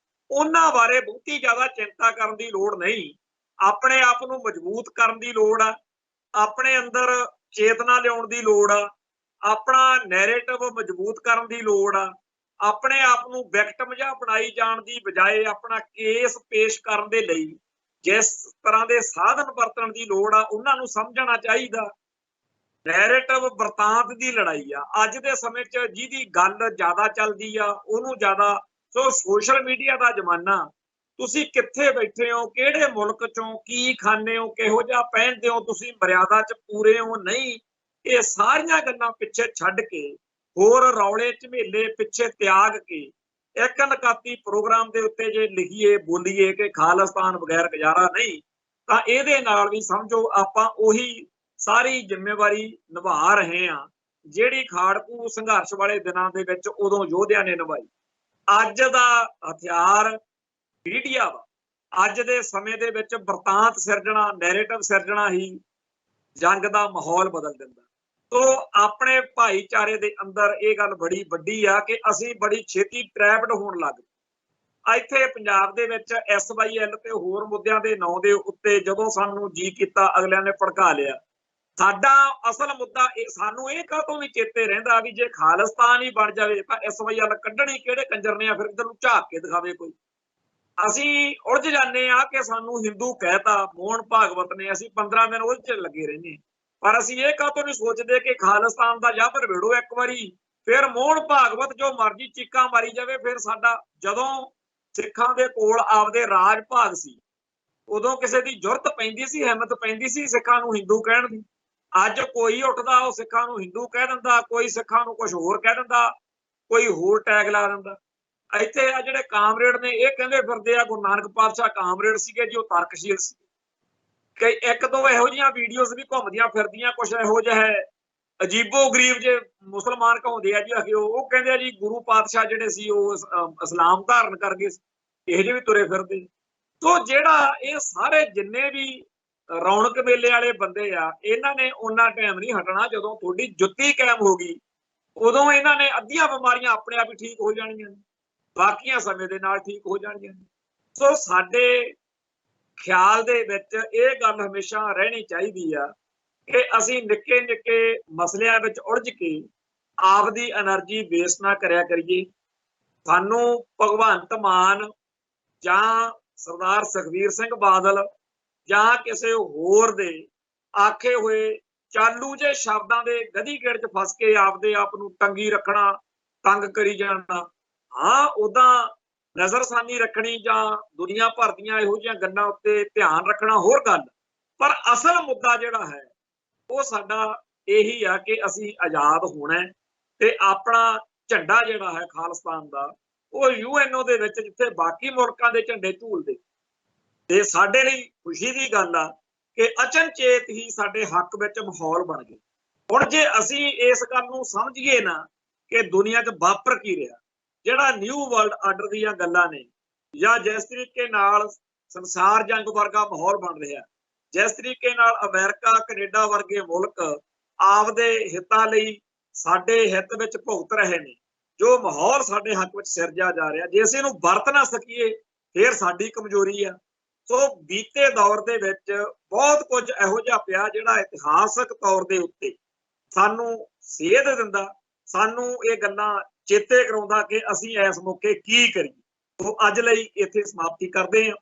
ਉਹਨਾਂ ਬਾਰੇ ਬਹੁਤੀ ਜ਼ਿਆਦਾ ਚਿੰਤਾ ਕਰਨ ਦੀ ਲੋੜ ਨਹੀਂ। ਆਪਣੇ ਆਪ ਨੂੰ ਮਜ਼ਬੂਤ ਕਰਨ ਦੀ ਲੋੜ ਆ, ਆਪਣੇ ਅੰਦਰ ਚੇਤਨਾ ਲਿਆਉਣ ਦੀ ਲੋੜ ਆ, ਆਪਣਾ ਨੈਰੇਟਿਵ ਮਜ਼ਬੂਤ ਕਰਨ ਦੀ ਲੋੜ ਆ, ਆਪਣੇ ਆਪ ਨੂੰ ਵਿਕਟਮ ਜਿਹਾ ਬਣਾਈ ਜਾਣ ਦੀ ਬਜਾਏ ਆਪਣਾ ਕੇਸ ਪੇਸ਼ ਕਰਨ ਦੇ ਲਈ ਜਿਸ ਤਰ੍ਹਾਂ ਦੇ ਸਾਧਨ ਵਰਤਣ ਦੀ ਲੋੜ ਆ ਉਹਨਾਂ ਨੂੰ ਸਮਝਣਾ ਚਾਹੀਦਾ। ਨੈਰੇਟਿਵ ਵਰਤਾਂਤ ਦੀ ਲੜਾਈ ਆ ਅੱਜ ਦੇ ਸਮੇਂ 'ਚ, ਜਿਹਦੀ ਗੱਲ ਜ਼ਿਆਦਾ ਚੱਲਦੀ ਆ ਉਹਨੂੰ ਜ਼ਿਆਦਾ। ਸੋ ਸੋਸ਼ਲ ਮੀਡੀਆ ਦਾ ਜ਼ਮਾਨਾ, ਤੁਸੀਂ ਕਿੱਥੇ ਬੈਠੇ ਹੋ, ਕਿਹੜੇ ਮੁਲਕ 'ਚੋਂ, ਕੀ ਖਾਂਦੇ ਹੋ, ਕਿਹੋ ਜਿਹਾ ਪਹਿਨਦੇ ਹੋ, ਤੁਸੀਂ ਮਰਿਆਦਾ 'ਚ ਪੂਰੇ ਹੋ ਨਹੀਂ, ਇਹ ਸਾਰੀਆਂ ਗੱਲਾਂ ਪਿੱਛੇ ਛੱਡ ਕੇ, ਹੋਰ ਰੌਲੇ ਝਮੇਲੇ ਪਿੱਛੇ ਤਿਆਗ ਕੇ ਇੱਕ ਨਕਾਤੀ ਪ੍ਰੋਗਰਾਮ ਦੇ ਉੱਤੇ ਜੇ ਲਿਖੀਏ ਬੋਲੀਏ ਕਿ ਖਾਲਿਸਤਾਨ ਬਗੈਰ ਗੁਜ਼ਾਰਾ ਨਹੀਂ, ਤਾਂ ਇਹਦੇ ਨਾਲ ਵੀ ਸਮਝੋ ਆਪਾਂ ਉਹੀ ਸਾਰੀ ਜ਼ਿੰਮੇਵਾਰੀ ਨਿਭਾ ਰਹੇ ਹਾਂ ਜਿਹੜੀ ਖਾੜਕੂ ਸੰਘਰਸ਼ ਵਾਲੇ ਦਿਨਾਂ ਦੇ ਵਿੱਚ ਉਦੋਂ ਯੋਧਿਆਂ ਨੇ ਨਿਭਾਈ। ਅੱਜ ਦਾ ਹਥਿਆਰ ਮੀਡੀਆ ਵਾ। ਅੱਜ ਦੇ ਸਮੇਂ ਦੇ ਵਿੱਚ ਵਰਤਾਂਤ ਸਿਰਜਣਾ, ਨੈਰੇਟਿਵ ਸਿਰਜਣਾ ਹੀ ਜੰਗ ਦਾ ਮਾਹੌਲ ਬਦਲ ਦਿੰਦਾ। ਤੋ ਆਪਣੇ ਭਾਈਚਾਰੇ ਦੇ ਅੰਦਰ ਇਹ ਗੱਲ ਬੜੀ ਵੱਡੀ ਆ ਕਿ ਅਸੀਂ ਬੜੀ ਛੇਤੀ ਟ੍ਰੈਪਡ ਹੋਣ ਲੱਗ ਪਏ। ਇੱਥੇ ਪੰਜਾਬ ਦੇ ਵਿੱਚ SYL ਤੇ ਹੋਰ ਮੁੱਦਿਆਂ ਦੇ ਨਾਂ ਦੇ ਉੱਤੇ ਜਦੋਂ ਸਾਨੂੰ ਜੀ ਕੀਤਾ ਅਗਲਿਆਂ ਨੇ ਭੜਕਾ ਲਿਆ। ਸਾਡਾ ਅਸਲ ਮੁੱਦਾ ਸਾਨੂੰ ਇਹ ਕਾਹਤੋਂ ਵੀ ਚੇਤੇ ਰਹਿੰਦਾ ਵੀ ਜੇ ਖਾਲਿਸਤਾਨ ਹੀ ਬਣ ਜਾਵੇ ਤਾਂ SYL ਕੱਢਣੀ ਕਿਹੜੇ ਕੰਜਰ ਨੇ ਆ, ਫਿਰ ਇੱਧਰ ਨੂੰ ਝਾਕ ਕੇ ਦਿਖਾਵੇ ਕੋਈ। ਅਸੀਂ ਉਲਝ ਜਾਂਦੇ ਆ ਕਿ ਸਾਨੂੰ ਹਿੰਦੂ ਕਹਿਤਾ, ਮੋਹਨ ਭਾਗਵਤ ਨੇ, ਅਸੀਂ 15 ਦਿਨ ਉਹਦੇ 'ਚ ਲੱਗੇ ਰਹਿੰਦੇ। ਪਰ ਅਸੀਂ ਇਹ ਕਾਹਤੋਂ ਨਹੀਂ ਸੋਚਦੇ ਕਿ ਖਾਲਿਸਤਾਨ ਦਾ ਜਬਰ ਵੇੜੋ ਇੱਕ ਵਾਰੀ, ਫਿਰ ਮੋਹਨ ਭਾਗਵਤ ਜੋ ਮਰਜੀ ਚੀਕਾਂ ਮਾਰੀ ਜਾਵੇ, ਫਿਰ ਸਾਡਾ ਜਦੋਂ ਸਿੱਖਾਂ ਦੇ ਕੋਲ ਆਪਦੇ ਰਾਜ ਭਾਗ ਸੀ ਉਦੋਂ ਕਿਸੇ ਦੀ ਜੁਰਤ ਪੈਂਦੀ ਸੀ, ਹਿੰਮਤ ਪੈਂਦੀ ਸੀ ਸਿੱਖਾਂ ਨੂੰ ਹਿੰਦੂ ਕਹਿਣ ਦੀ। ਅੱਜ ਕੋਈ ਉੱਠਦਾ ਉਹ ਸਿੱਖਾਂ ਨੂੰ ਹਿੰਦੂ ਕਹਿ ਦਿੰਦਾ, ਕੋਈ ਸਿੱਖਾਂ ਨੂੰ ਕੁਝ ਹੋਰ ਕਹਿ ਦਿੰਦਾ, ਕੋਈ ਹੋਰ ਟੈਗ ਲਾ ਦਿੰਦਾ। ਇੱਥੇ ਆ ਜਿਹੜੇ ਕਾਮਰੇਡ ਨੇ ਇਹ ਕਹਿੰਦੇ ਫਿਰਦੇ ਆ ਗੁਰੂ ਨਾਨਕ ਪਾਤਸ਼ਾਹ ਕਾਮਰੇਡ ਸੀਗੇ ਜੀ, ਉਹ ਤਰਕਸ਼ੀਲ ਸੀ। ਕਈ ਇੱਕ ਦੋ ਇਹੋ ਜਿਹੀਆਂ ਵੀਡੀਓਜ਼ ਵੀ ਘੁੰਮਦੀਆਂ ਫਿਰਦੀਆਂ, ਕੁਝ ਇਹੋ ਜਿਹਾ ਅਜੀਬੋ ਗਰੀਬ ਜੇ ਮੁਸਲਮਾਨ ਕਹਾਉਂਦੇ ਆ ਜੀ, ਉਹ ਕਹਿੰਦੇ ਆ ਜੀ ਗੁਰੂ ਪਾਤਸ਼ਾਹ ਜਿਹੜੇ ਸੀ ਉਹ ਇਸਲਾਮ ਧਾਰਨ ਕਰ ਗਏ, ਇਹੋ ਜਿਹੇ ਵੀ ਤੁਰੇ ਫਿਰਦੇ। ਤੋ ਜਿਹੜਾ ਇਹ ਸਾਰੇ ਜਿੰਨੇ ਵੀ ਰੌਣਕ ਮੇਲੇ ਵਾਲੇ ਬੰਦੇ ਆ, ਇਹਨਾਂ ਨੇ ਉਹਨਾਂ ਟਾਈਮ ਨਹੀਂ ਹਟਣਾ। ਜਦੋਂ ਤੁਹਾਡੀ ਜੁੱਤੀ ਕਾਇਮ ਹੋ ਗਈ ਉਦੋਂ ਇਹਨਾਂ ਨੇ ਅੱਧੀਆਂ ਬਿਮਾਰੀਆਂ ਆਪਣੇ ਆਪ ਹੀ ਠੀਕ ਹੋ ਜਾਣੀਆਂ, ਬਾਕੀਆਂ ਸਮੇਂ ਦੇ ਨਾਲ ਠੀਕ ਹੋ ਜਾਣਗੀਆਂ। ਸੋ ਸਾਡੇ ਖਿਆਲ ਦੇ ਵਿੱਚ ਇਹ ਗੱਲ ਹਮੇਸ਼ਾ ਰਹਿਣੀ ਚਾਹੀਦੀ ਆ ਕਿ ਅਸੀਂ ਨਿੱਕੇ ਨਿੱਕੇ ਮਸਲਿਆਂ ਵਿੱਚ ਉਲਝ ਕੇ ਆਪਦੀ એનર્ਜੀ ਵੇਸਟ ਨਾ ਕਰਿਆ ਕਰੀਏ। ਸਾਨੂੰ ਭਗਵੰਤ ਮਾਨ ਜਾਂ ਸਰਦਾਰ ਸੁਖਬੀਰ ਸਿੰਘ ਬਾਦਲ ਜਾਂ ਕਿਸੇ ਹੋਰ ਦੇ ਆਖੇ ਹੋਏ ਚਾਲੂ ਜੇ ਸ਼ਬਦਾਂ ਦੇ ਗਧੀ ਗੇੜ 'ਚ ਫਸ ਕੇ ਆਪਦੇ ਆਪ ਨੂੰ ਟੰਗੀ ਰੱਖਣਾ, ਤੰਗ ਕਰੀ ਜਾਣਾ, ਹਾਂ ਉਦਾਂ ਨਜ਼ਰਸਾਨੀ ਰੱਖਣੀ ਜਾਂ ਦੁਨੀਆ ਭਰ ਦੀਆਂ ਇਹੋ ਜਿਹੀਆਂ ਗੱਲਾਂ ਉੱਤੇ ਧਿਆਨ ਰੱਖਣਾ ਹੋਰ ਗੱਲ। ਪਰ ਅਸਲ ਮੁੱਦਾ ਜਿਹੜਾ ਹੈ ਉਹ ਸਾਡਾ ਇਹੀ ਆ ਕਿ ਅਸੀਂ ਆਜ਼ਾਦ ਹੋਣਾ ਤੇ ਆਪਣਾ ਝੰਡਾ ਜਿਹੜਾ ਹੈ ਖਾਲਿਸਤਾਨ ਦਾ ਉਹ ਯੂਐਨਓ ਦੇ ਵਿੱਚ ਜਿੱਥੇ ਬਾਕੀ ਮੁਲਕਾਂ ਦੇ ਝੰਡੇ ਝੂਲਦੇ, ਤੇ ਸਾਡੇ ਲਈ ਖੁਸ਼ੀ ਦੀ ਗੱਲ ਆ ਕਿ ਅਚਨਚੇਤ ਹੀ ਸਾਡੇ ਹੱਕ ਵਿੱਚ ਮਾਹੌਲ ਬਣ ਗਿਆ। ਹੁਣ ਜੇ ਅਸੀਂ ਇਸ ਗੱਲ ਨੂੰ ਸਮਝੀਏ ਨਾ ਕਿ ਦੁਨੀਆ 'ਚ ਵਾਪਰ ਕੀ ਰਿਹਾ, ਜਿਹੜਾ ਨਿਊ ਵਰਲਡ ਆਰਡਰ ਦੀਆਂ ਗੱਲਾਂ ਨੇ, ਜਾਂ ਜਿਸ ਤਰੀਕੇ ਨਾਲ ਸੰਸਾਰ ਜੰਗ ਵਰਗਾ ਮਾਹੌਲ ਬਣ ਰਿਹਾ, ਜਿਸ ਤਰੀਕੇ ਨਾਲ ਅਮਰੀਕਾ ਕੈਨੇਡਾ ਵਰਗੇ ਮੁਲਕ ਆਪਦੇ ਹਿੱਤਾਂ ਲਈ ਸਾਡੇ ਹਿੱਤ ਵਿੱਚ ਭੁਗਤ ਰਹੇ ਨੇ, ਜੋ ਮਾਹੌਲ ਸਾਡੇ ਹੱਕ ਵਿੱਚ ਸਿਰਜਿਆ ਜਾ ਰਿਹਾ, ਜੇ ਅਸੀਂ ਇਹਨੂੰ ਵਰਤ ਨਾ ਸਕੀਏ ਫਿਰ ਸਾਡੀ ਕਮਜ਼ੋਰੀ ਆ। ਸੋ ਬੀਤੇ ਦੌਰ ਦੇ ਵਿੱਚ ਬਹੁਤ ਕੁਝ ਇਹੋ ਜਿਹਾ ਪਿਆ ਜਿਹੜਾ ਇਤਿਹਾਸਕ ਤੌਰ ਦੇ ਉੱਤੇ ਸਾਨੂੰ ਸੇਧ ਦਿੰਦਾ, ਸਾਨੂੰ ਇਹ ਗੱਲਾਂ ਚੇਤੇ ਕਰਾਉਂਦਾ ਕਿ ਅਸੀਂ ਇਸ ਮੌਕੇ ਕੀ ਕਰੀਏ। ਸੋ ਅੱਜ ਲਈ ਇੱਥੇ ਸਮਾਪਤੀ ਕਰਦੇ ਹਾਂ,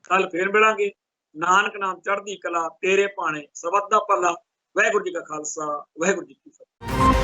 ਕੱਲ ਫੇਰ ਮਿਲਾਂਗੇ। ਨਾਨਕ ਨਾਮ ਚੜ੍ਹਦੀ ਕਲਾ, ਤੇਰੇ ਭਾਣੇ ਸਬਦ ਦਾ ਭਲਾ। ਵਾਹਿਗੁਰੂ ਜੀ ਕਾ ਖਾਲਸਾ, ਵਾਹਿਗੁਰੂ ਜੀ ਕੀ ਫਤਿਹ।